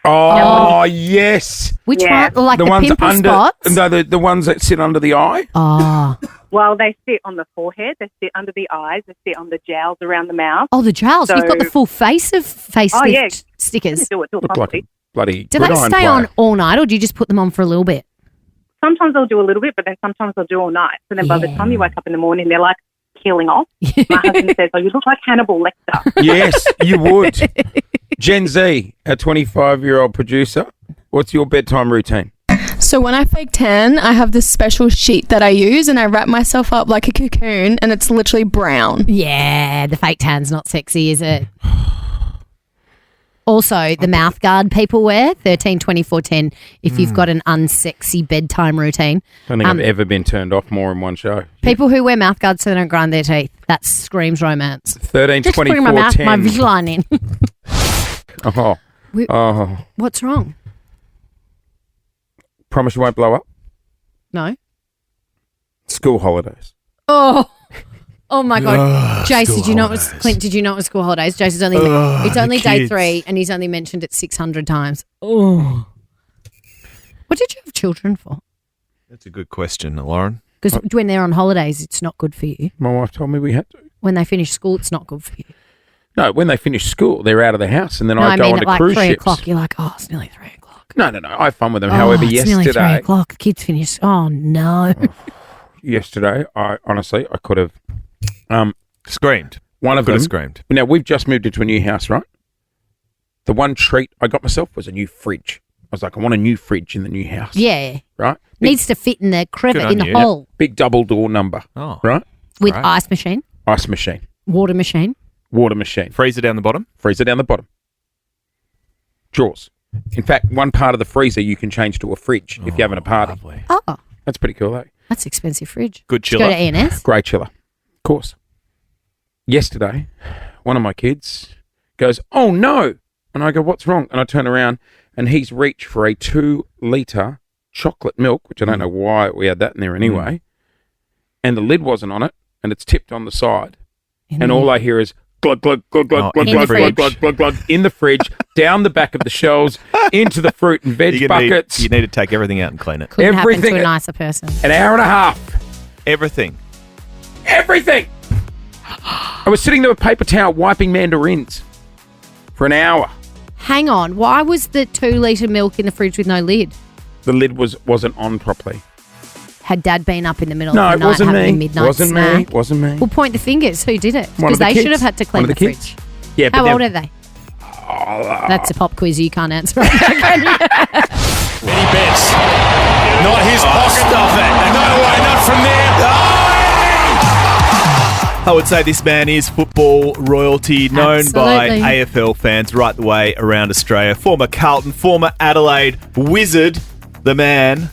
Oh, yes.
Which
Yeah.
one? Like the,
ones
pimple
under,
spots?
No, the ones that sit under the eye.
Oh.
Well, they sit on the forehead, they sit under the eyes, they sit on the jowls around the mouth.
Oh, the jowls. You've got the
So-
full face of facelift
Oh, yeah.
stickers.
Do it
Look like
properly.
a bloody
Do they
gridiron
stay
player.
on all night or do you just put them on for a little bit?
Sometimes I'll do a little bit, but then sometimes I'll do all night. So then by the time you wake up in the morning, they're like peeling off. My husband says, oh, you look like Hannibal Lecter.
Yes, you would. Gen Z, a 25-year-old producer. What's your bedtime routine?
So when I fake tan, I have this special sheet that I use and I wrap myself up like a cocoon and it's literally brown.
Yeah, the fake tan's not sexy, is it? Also, the mouth guard people wear, 13, 24, 10, if you've got an unsexy bedtime routine.
I don't think I've ever been turned off more in one show.
People who wear mouth guards so they don't grind their teeth, that screams romance.
13,
Just
24,
putting my mouth,
10.
my Invisalign in.
Oh. Oh.
What's wrong?
Promise you won't blow up?
No.
School holidays.
Oh my God.
Ugh,
Jace,
school
did you know it was
holidays.
Clint, did you know it was school holidays? Jace is only
Ugh,
it's only
the
day
kids.
3 and he's only mentioned it 600 times. Oh. What did you have children for?
That's a good question, Lauren.
Because when they're on holidays, it's not good for you.
My wife told me we had to.
When they finish school, it's not good for you.
No, when they finish school, they're out of the house, and then
No,
I go
mean
on
at
to
like
cruise
3
ships.
o'clock, you're like, oh, it's nearly 3 o'clock.
No, I have fun with them. However,
it's
yesterday,
nearly 3 o'clock. The kids finish. Oh, no.
yesterday, I honestly, I could have
screamed.
One of
Could
them
have screamed.
Now we've just moved into a new house, right? The one treat I got myself was a new fridge. I was like, I want a new fridge in the new house.
Yeah.
Right.
Needs to fit in the crevice, in the hole.
Big double door number.
Oh.
Right.
With ice machine,
Ice machine.
water machine.
Water machine.
Freezer down the bottom.
Freezer down the bottom. Drawers. In fact, one part of the freezer you can change to a fridge if you're having a party.
Lovely.
Oh,
That's pretty cool, though.
that's an expensive fridge.
Good
Just go
chiller.
to A&S.
Great chiller. Of course. Yesterday, one of my kids goes, oh no. And I go, what's wrong? And I turn around and he's reached for a 2-litre chocolate milk, which I don't know why we had that in there anyway. And the lid wasn't on it and it's tipped on the side. And all I hear is glug, glug, glug, glug, glug,
in the
glug, glug,
fridge.
glug, glug, glug, in the fridge, down the back of the shelves, into the fruit and veg
You're gonna
buckets.
you need to take everything out and clean it.
Couldn't happen
Everything-
to a nicer person.
An hour and a half.
Everything.
Everything. I was sitting there with paper towel wiping mandarins for an hour.
Hang on. Why was the 2-litre milk in the fridge with no lid?
The lid wasn't on properly.
Had Dad been up in the middle
No,
of
it
the night
wasn't
having a
me.
midnight
Wasn't
snack?
me. Wasn't me.
Well, point the fingers. Who did it?
One
Because
of the
they
kids.
should have had to clean
One
the
of the kids.
fridge.
Yeah, but
How
then-
old are they? That's a pop quiz you can't answer. Right now, can you?
He bets. Not his pocket. Stop it. No way, not from there.
I would say this man is football royalty, known by
Absolutely.
AFL fans right the way around Australia. Former Carlton, former Adelaide wizard, the man,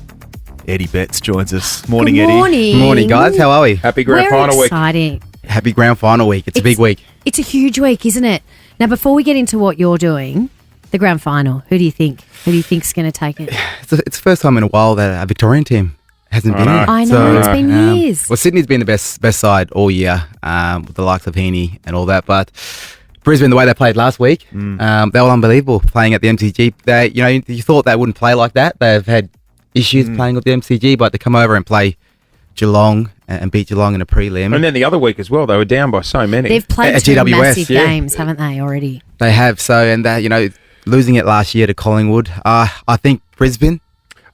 Eddie Betts joins us. Morning,
Good
Eddie.
morning.
Morning, guys. How are we?
Happy grand
We're
final week.
exciting.
Happy grand final week. It's a big week.
It's a huge week, isn't it? Now, before we get into what you're doing, The grand final. Who do you think? Who do you think's going to take it?
It's the first time in a while that a Victorian team hasn't been in.
I know, it's been years.
Well, Sydney's been the best side all year with the likes of Heaney and all that, but Brisbane, the way they played last week, they were unbelievable playing at the MCG. They, you thought they wouldn't play like that. They've had issues playing with the MCG, but to come over and play Geelong and beat Geelong in a prelim.
And then the other week as well, they were down by so many.
They've played
At
two
GWS,
massive games, haven't they, already?
They have. So, and that, losing it last year to Collingwood, I think Brisbane.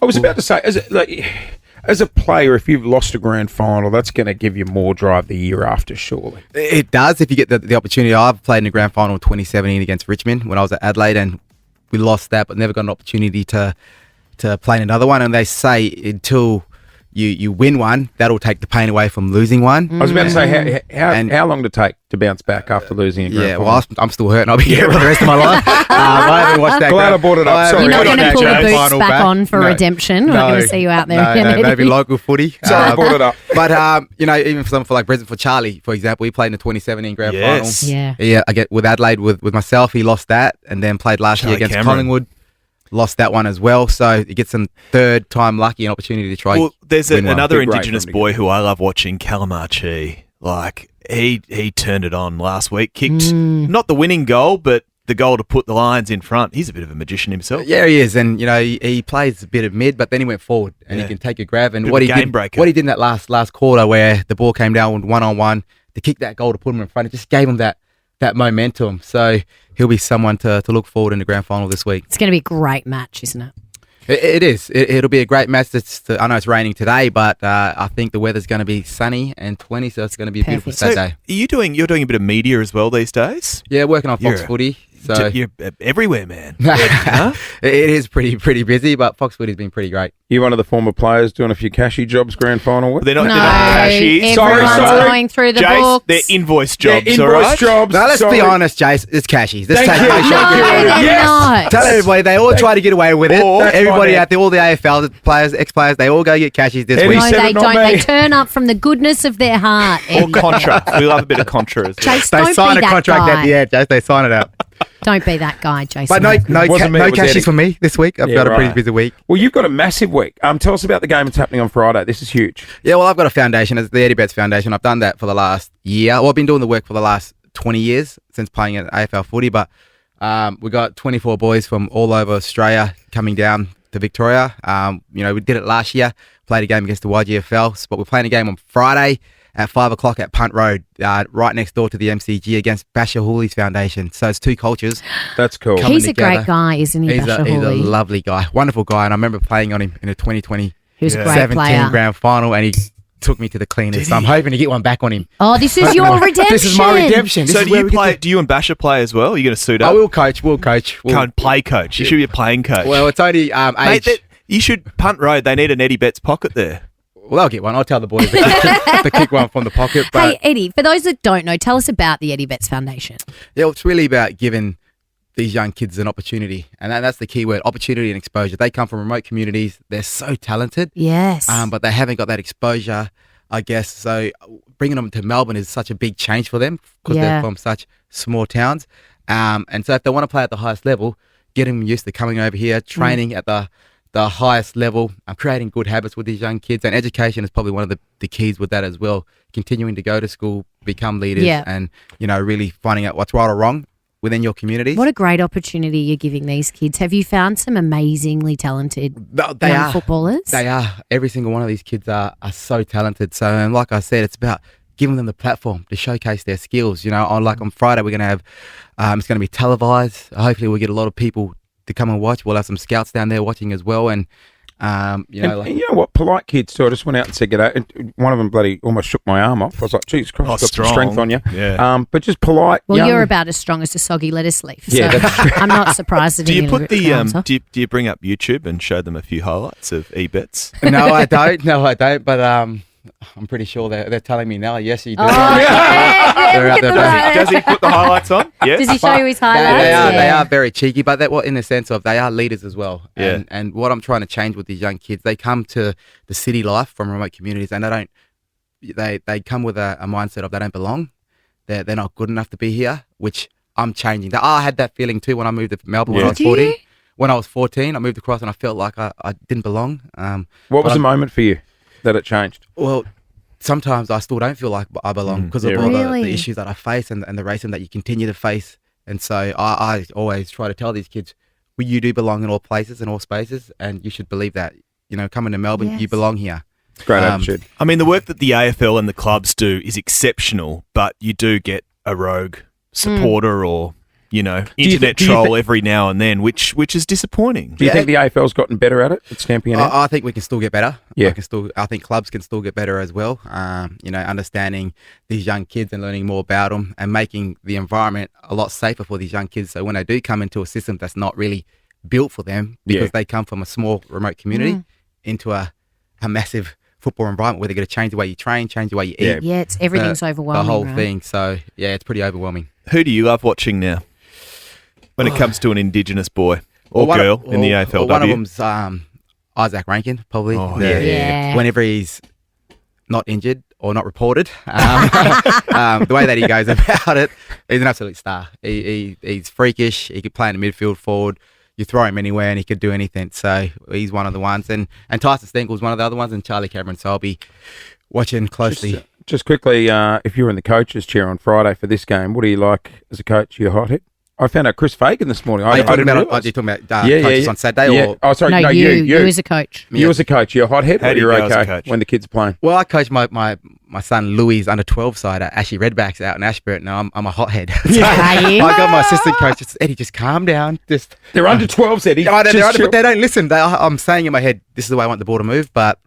I was about to say, as a player, if you've lost a grand final, that's going to give you more drive the year after, surely.
It does if you get the opportunity. I've played in a grand final in 2017 against Richmond when I was at Adelaide, and we lost that, but never got an opportunity to play in another one. And they say until you win one, that'll take the pain away from losing one.
I was about to say, how long to take to bounce back after losing a grand final?
Well, I'm still hurting. I'll be here for the rest of my life. I haven't watched that.
Glad I brought it up. Sorry.
You're not going to pull the boots back on for redemption. We're not going to see you out there again.
Maybe local footy.
Sorry, I brought it up.
But, even for someone like Brisbane, for Charlie, for example, he played in the 2017 grand final.
Yeah.
I get with Adelaide with myself. He lost that and then played last year against Collingwood. Lost that one as well, so he gets some third time lucky an opportunity to try.
Well, there's
win one.
another Indigenous boy who I love watching, Calamar. Like he turned it on last week, kicked not the winning goal, but the goal to put the Lions in front. He's a bit of a magician himself.
Yeah, he is, and he plays a bit of mid, but then he went forward and he can take a grab. And what he did in that last quarter, where the ball came down 1-on-1 to kick that goal to put him in front, it just gave him that momentum. So he'll be someone to look forward in the grand final this week.
It's going to be a great match, isn't it?
It is. It'll be a great match. I know it's raining today, but I think the weather's going to be sunny and 20, so it's going to be a beautiful Saturday.
You're doing a bit of media as well these days?
Yeah, working on Fox Footy. So
you're everywhere, man.
It is pretty busy, but Fox Footy's been pretty great.
You're one of the former players doing a few cashy jobs, grand final work?
They're not
cashies.
Sorry.
Going through the
Jase,
books.
they're invoice jobs,
Invoice
all right?
jobs.
Now, let's be honest, Jase. It's cashies. Let's
Thank
take
you.
no shot.
they're not.
Tell everybody, they all try to get away with it. Everybody
fine.
out there, all the AFL players, ex-players, they all go get cashies this
Eddie
week.
No,
said
they
it, not
don't.
me.
They turn up from the goodness of their heart.
Or
Eddie.
contra. We love a bit of contra as well.
Jase,
They
don't
sign
be
a
that
contract
guy.
at the end, Jase. They sign it out.
Don't be that guy, Jason.
But no
Wasn't me, it was
cashies
Eddie.
for me this week. I've
Yeah,
got a pretty
right.
busy week.
Well, you've got a massive week. Tell us about the game that's happening on Friday. This is huge.
Yeah, well, I've got a foundation. It's the Eddie Betts Foundation. I've done that for the last year. Well, I've been doing the work for the last 20 years since playing at AFL footy, but we got 24 boys from all over Australia coming down to Victoria. We did it last year, played a game against the YGFL, but we're playing a game on Friday at 5 o'clock at Punt Road, right next door to the MCG against Basher Hooley's Foundation. So it's two cultures.
That's cool.
He's a great guy, isn't he,
He's
Basher
a
Hooley?
lovely guy, wonderful guy, and I remember playing on him in a 2020
He was a great player.
grand final, and he took me to the cleaners. So I'm hoping to get one back on him.
Oh, this is your redemption.
This is my redemption. This
So
is
do
where
you
we get
play?
to-
Do you and Basher play as well? Are you going to suit up?
I will coach. We'll coach. We'll,
Can't play coach. You should be a playing coach.
well, it's only
Mate,
age.
you should Punt Road. They need an Eddie Betts pocket there.
Well, I'll get one. I'll tell the boys to kick one from the pocket. But
Hey, Eddie, for those that don't know, tell us about the Eddie Betts Foundation.
yeah, it's really about giving these young kids an opportunity, and that's the key word: opportunity and exposure. They come from remote communities. They're so talented.
Yes.
But they haven't got that exposure, I guess. So bringing them to Melbourne is such a big change for them because they're from such small towns. And so if they want to play at the highest level, get them used to coming over here, training at the highest level, creating good habits with these young kids. And education is probably one of the keys with that as well. Continuing to go to school, become leaders, and, really finding out what's right or wrong within your communities.
What a great opportunity you're giving these kids. Have you found some amazingly talented young footballers?
They are. Every single one of these kids are so talented. So, and like I said, it's about giving them the platform to showcase their skills. On Friday, we're going to have, it's going to be televised. Hopefully we'll get a lot of people to come and watch. We'll have some scouts down there watching as well. And,
And you know what? Polite kids too. I just went out and said g'day. And one of them bloody almost shook my arm off. I was like, "Geez, Christ, got some strength on you."
Yeah.
But just polite.
Well,
young.
you're about as strong as a soggy lettuce leaf.
Yeah,
so
that's true.
I'm not surprised that
Do you
you're
put
gonna rip arms off.
do you bring up YouTube and show them a few highlights of E-Bets?
No, I don't. But I'm pretty sure they're telling me now. Yes, you do.
Does he put the highlights on? Yes.
Does he show you his highlights?
They are very cheeky, but in the sense of they are leaders as well.
Yeah.
And what I'm trying to change with these young kids, they come to the city life from remote communities, and they come with a mindset of they don't belong. They're not good enough to be here, which I'm changing. I had that feeling too when I moved to Melbourne when I was
Did you?
14. When I was 14, I moved across and I felt like I didn't belong.
What was the moment for you that it changed?
Well, sometimes I still don't feel like I belong because of
yeah,
all
right.
the issues that I face and the racism that you continue to face. And so I always try to tell these kids, well, you do belong in all places and all spaces, and you should believe that. You know, coming to Melbourne, you belong here.
Great attitude.
I mean, the work that the AFL and the clubs do is exceptional, but you do get a rogue supporter or, you know, internet troll every now and then, which is disappointing.
Do you think the AFL's gotten better at it, at stamping it out?
I think we can still get better.
Yeah.
I think clubs can still get better as well. You know, understanding these young kids and learning more about them and making the environment a lot safer for these young kids. So when they do come into a system that's not really built for them because they come from a small remote community into a massive football environment where they're going to change the way you train, change the way you eat.
Yeah, it's everything's overwhelming.
The whole
right?
thing. So yeah, it's pretty overwhelming.
Who do you love watching now when it comes to an Indigenous boy or girl in the AFLW?
One of them's Isaac Rankin, probably. Whenever he's not injured or not reported, the way that he goes about it, he's an absolute star. He's freakish. He could play in the midfield, forward. You throw him anywhere and he could do anything. So he's one of the ones. And Tyson Stenkel's one of the other ones, and Charlie Cameron. So I'll be watching closely.
Just quickly, if you were in the coach's chair on Friday for this game, what do you like as a coach? You hot hit? I found out Chris Fagan this morning.
Are you talking about coaches on Saturday?
Yeah.
Or?
Oh, sorry.
No,
No,
you as a coach.
You as a coach. You're a hot hit,
How
or
do you
you're
go as a
okay
coach?
when the kids are playing?
Well, I coach my son Louis' under 12 side at Ashley Redbacks out in Ashburton. Now I'm a hothead. So
Are you?
I got my assistant coach. Just, Eddie, just calm down.
They're under 12s, Eddie.
But
Just
they don't listen. I'm saying in my head, this is the way I want the ball to move. But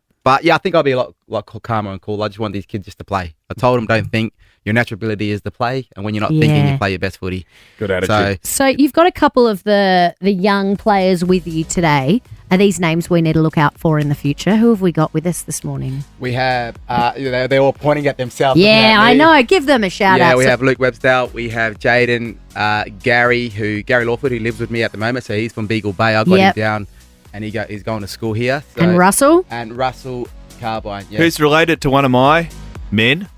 yeah, I think I'll be a lot calmer and cool. I just want these kids just to play. I told them, don't think. Your natural ability is to play, and when you're not thinking, you play your best footy.
Good attitude.
So you've got a couple of the young players with you today. Are these names we need to look out for in the future? Who have we got with us this morning?
We have, they're all pointing at themselves.
Yeah, I know. Give them a shout out.
Yeah, we have Luke Webster. We have Jaden, Gary Lawford, who lives with me at the moment. So he's from Beagle Bay. I got him down, and he's going to school here. So,
And Russell?
And Russell Carbine. Yeah.
Who's related to one of my men?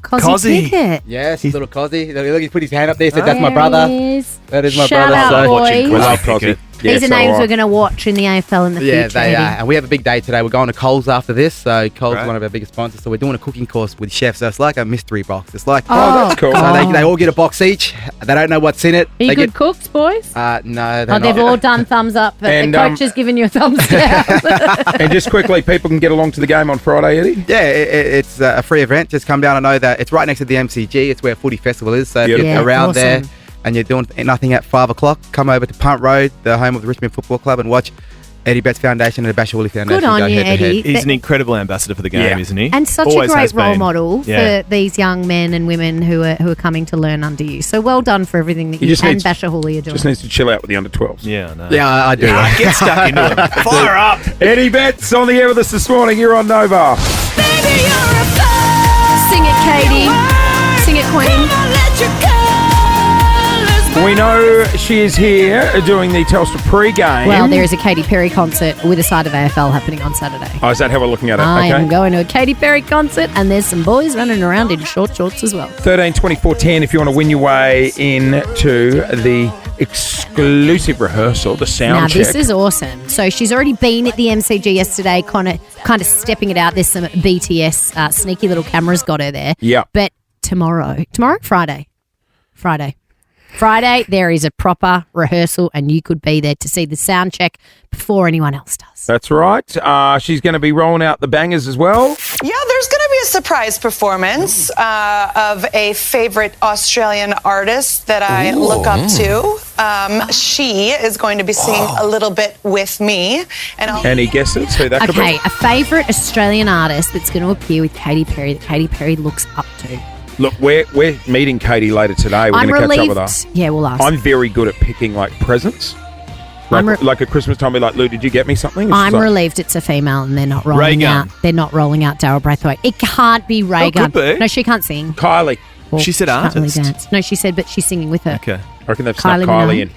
Cozzy Pickett.
Yes, little Cozzy. Look, he put his hand up there. Said, "That's my brother." That is my
Shout
brother.
out,
So-
boys.
Love Cozzy.
These are names we're going to watch in the AFL in the
Yeah,
future.
they are.
Eddie.
And we have a big day today. We're going to Coles after this. So Coles is one of our biggest sponsors. So we're doing a cooking course with chefs. So it's like a mystery box. It's like,
that's cool.
So they all get a box each. They don't know what's in it.
Are you
They
good cooks, boys?
No,
Oh, they've all done thumbs up, but
And,
the coach has given you a thumbs down.
And just quickly, people can get along to the game on Friday, Eddie?
Yeah, it's a free event. Just come down. I know that it's right next to the MCG. It's where Footy Festival is. So if
Beautiful.
you're around
awesome.
there and you're doing nothing at 5 o'clock, come over to Punt Road, the home of the Richmond Football Club, and watch Eddie Betts Foundation and the Basher Woolley Foundation.
Good on
go
you,
head to
Eddie.
head.
He's an incredible ambassador for the game, isn't he?
And such
Always
a great
has
role
been.
model
Yeah.
for these young men and women who are coming to learn under you. So well done for everything that
He
you
just
and
needs-
Basher Hoolley are doing.
Just needs to chill out with the under 12s.
Yeah, I know.
Yeah, I do.
Get stuck into it. Fire up.
Eddie Betts on the air with us this morning. You're on Nova.
Sing it, Katie. Sing it, Queen.
We know she is here doing the Telstra pre-game.
Well, there is a Katy Perry concert with a side of AFL happening on Saturday.
Oh, is that how we're looking at it?
I
okay.
am going to a Katy Perry concert, and there's some boys running around in short shorts as well.
13 24 10 if you want to win your way into the exclusive rehearsal, the sound
Now,
check.
this is awesome. So she's already been at the MCG yesterday, kind of stepping it out. There's some BTS sneaky little cameras got her there.
Yeah.
But tomorrow, Friday, there is a proper rehearsal, and you could be there to see the sound check before anyone else does.
That's right. She's going to be rolling out the bangers as well.
Yeah, there's going to be a surprise performance of a favorite Australian artist that I look up to. She is going to be singing a little bit with me. And
Any guesses who that could
Okay,
be?
a favourite Australian artist that's going to appear with Katy Perry that Katy Perry looks up to.
Look, we're meeting Katie later today. We're
I'm
going to catch up
relieved.
with her.
Yeah, we'll ask.
I'm very good at picking like presents. Like at Christmas time, we're like, Lou, did you get me something? And she's
I'm
like,
relieved it's a female and they're not rolling
Ray
out.
Gunn.
They're not rolling out Daryl Braithwaite. It can't be Ray Gunn.
could be.
No, she can't sing.
Kylie.
Well,
She said
can't really
artist.
dance. No, she said, but she's singing with her.
Okay.
I reckon they've snuck
Kylie
Kylie
Minogue.
in.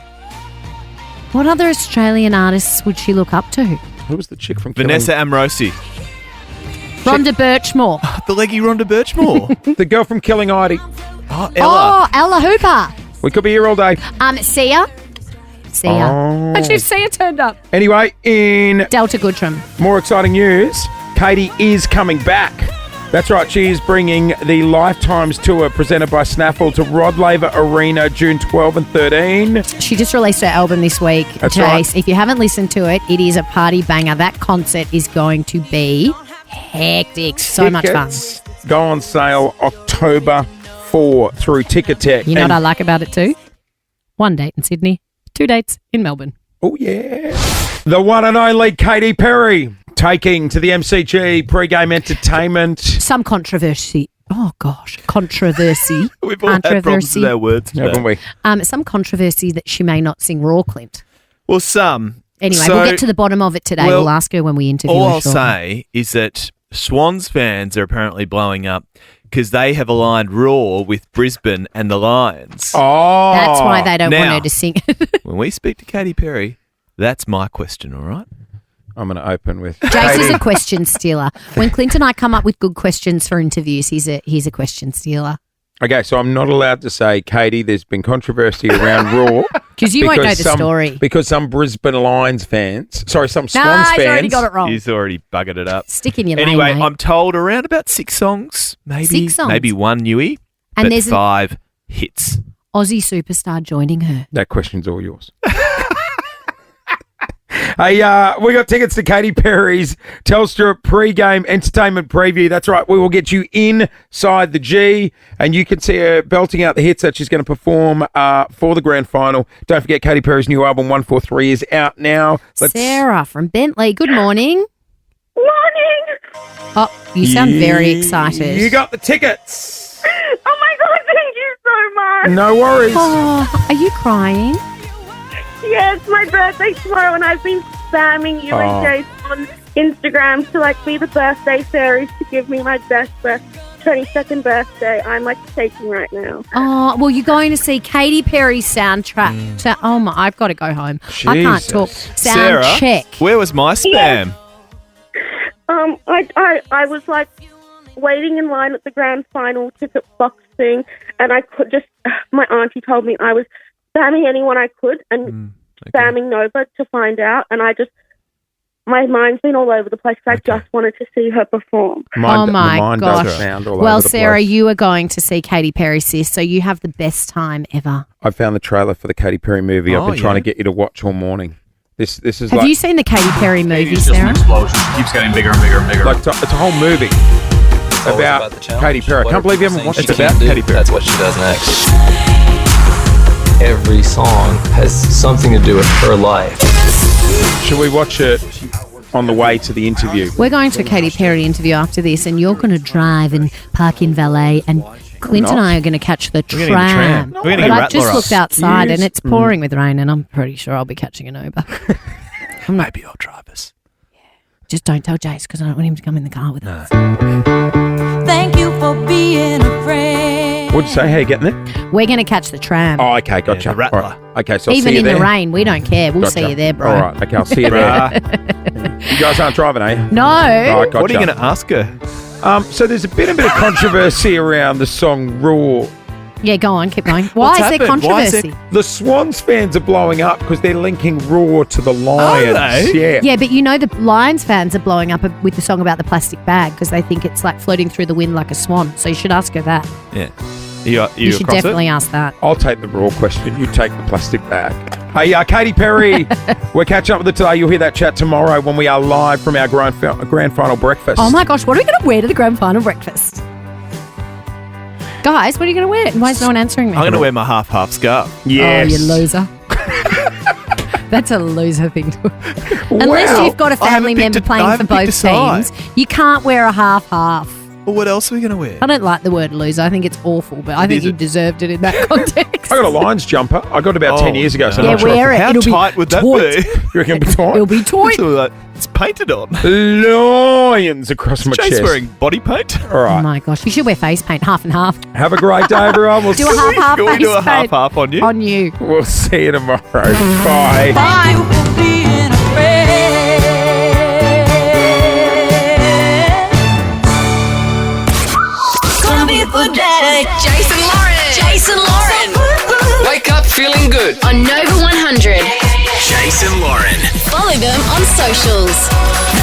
What other Australian artists would she look up to?
Who was the chick from
Vanessa Amrosi.
Rhonda Birchmore.
The leggy Rhonda Birchmore.
The girl from Killing Heidi.
Oh, Ella.
Oh, Ella Hooper.
We could be here all day.
See ya. See ya.
Oh.
Actually, Sia turned up.
Anyway, in
Delta Goodrum.
more exciting news, Katie is coming back. That's right, she is bringing the Lifetimes Tour presented by Snaffle to Rod Laver Arena June 12 and 13.
She just released her album this week,
That's
Jase.
right.
If you haven't listened to it, it is a party banger. That concert is going to be hectic. So much fun.
Tickets go on sale October 4 through Ticketek.
You know what I like about it too? 1 date in Sydney, 2 dates in Melbourne.
Oh, yeah. The one and only Katy Perry taking to the MCG pre-game entertainment.
Some controversy. Oh, gosh. Controversy.
We've all had problems with our words today.
Haven't we?
Some controversy that she may not sing Raw, Clint.
Well, some.
Anyway,
So-
we'll get to the bottom of it today.
Well,
We'll ask her when we interview
All
her.
I'll
shortly.
say is that Swans fans are apparently blowing up because they have aligned Raw with Brisbane and the Lions.
Oh.
That's why they don't want
Now,
her to sing.
when we speak to Katy Perry, that's my question, all right?
I'm going to open with
Jase is a question stealer. When Clint and I come up with good questions for interviews, he's a question stealer.
Okay, so I'm not allowed to say, Katie, there's been controversy around Raw.
'Cause you won't know the story.
Because some Brisbane Lions fans, some Swans
Nah,
fans.
he's already got it wrong.
He's already buggered it up.
Stick in your lane,
Anyway,
mate.
I'm told around about 6 songs, maybe
6 songs?
maybe one newie,
And
but
there's an-
5 hits.
Aussie superstar joining her.
That question's all yours. Hey, we got tickets to Katy Perry's Telstra pre-game entertainment preview. That's right. We will get you inside the G, and you can see her belting out the hits that she's going to perform for the grand final. Don't forget, Katy Perry's new album, 143, is out now.
Sarah from Bentley. Good morning.
Morning.
Oh, you sound very excited.
You got the tickets.
Oh my God, thank you so much.
No worries.
Oh, are you crying?
Yeah, it's my birthday tomorrow, and I've been spamming you
Oh.
and Jase on Instagram to be the birthday fairies to give me my best 22nd birthday. I'm shaking right now.
Oh, well, you're going to see Katy Perry's soundtrack. Oh, my, I've got to go home. I can't talk. Sound
Sarah,
check.
where was my spam?
I was waiting in line at the grand final ticket box thing, and I could just. My auntie told me I was spamming anyone I could and spamming Nova to find out, and my mind's been all over the place. I just wanted to see her perform.
Oh my gosh.
Well,
Well, Sarah, you are going to see Katy Perry, sis, so you have the best time ever.
I found the trailer for the Katy Perry movie. I've
Oh,
been trying to
yeah.
get you to watch all morning. This is
Have
like
you seen the Katy Perry movie, Sarah?
Keeps getting bigger and bigger and bigger.
like it's a whole movie about Katy Perry. I can't believe you haven't watched it.
It's about Katy Perry. That's what she does next. Every song has something to do with her life.
Should we watch it on the way to the interview?
We're going to a Katy Perry interview after this, and you're going to drive and park in valet, and Clint and I are going to catch the
We're gonna get the
tram.
tram. We're gonna
But
get
I've
Rattler
just
up.
looked outside, and
Excuse-
it's pouring with rain, and I'm pretty sure I'll be catching an Uber.
Maybe I'll drive us.
Just don't tell Jase, because I don't want him to come in the car with us.
Thank you for being a friend.
What'd you say? How you getting there?
We're going to catch the tram.
Oh, okay, gotcha.
the Rattler.
All right. Okay, so I'll
Even
see you
in
there.
the rain, we don't care. We'll
Gotcha.
see you there, bro.
All right, okay, I'll see you there. You guys aren't driving, are you?
No.
All right, gotcha.
What are you going to ask her?
So there's a bit of controversy around the song Raw.
Yeah, go on, keep going. Why
What's
is there
happened? Why is
controversy?
The Swans fans are blowing up because they're linking Raw to the Lions.
they?
Yeah.
Yeah, but you know the Lions fans are blowing up with the song about the plastic bag because they think it's like floating through the wind like a swan. So you should ask her that.
Yeah.
You should
across it?
definitely ask that.
I'll take the Raw question. You take the plastic bag. Hey, Katy Perry, we're catching up with her today. You'll hear that chat tomorrow when we are live from our grand final breakfast.
Oh my gosh, what are we going to wear to the grand final breakfast? Guys, what are you going to wear? Why is no one answering me?
I'm going to wear my half scarf.
Yes.
Oh, you loser. That's a loser thing to Unless
Wow.
you've got a
I haven't
family
picked
member
a- I
playing for
haven't picked
both
a side.
teams, you can't wear a half-half.
Well, what else are we going to wear?
I don't like the word loser. I think it's awful, but I think
Is
you
it?
deserved it in that context.
I got a Lions jumper. I got it about 10 years ago. So
Yeah,
I'm not sure.
wear it.
How
It'll be
tight would that
tight.
be?
You reckon it'll be tight?
It'll be toy.
So, like, it's painted on.
Lions across my
Jase
chest.
wearing body paint.
All
Oh
right.
my gosh, you should wear face paint, half and half.
Have a great day, everyone. We'll
Do a
see-
half-half
Can we
face
do a
paint
half on you?
on you.
We'll see you tomorrow. Bye.
Thank you for being a friend. Gonna be a good day.
Jason Lauren. good.
On Nova 100.
Jase and Lauren.
Follow them on socials.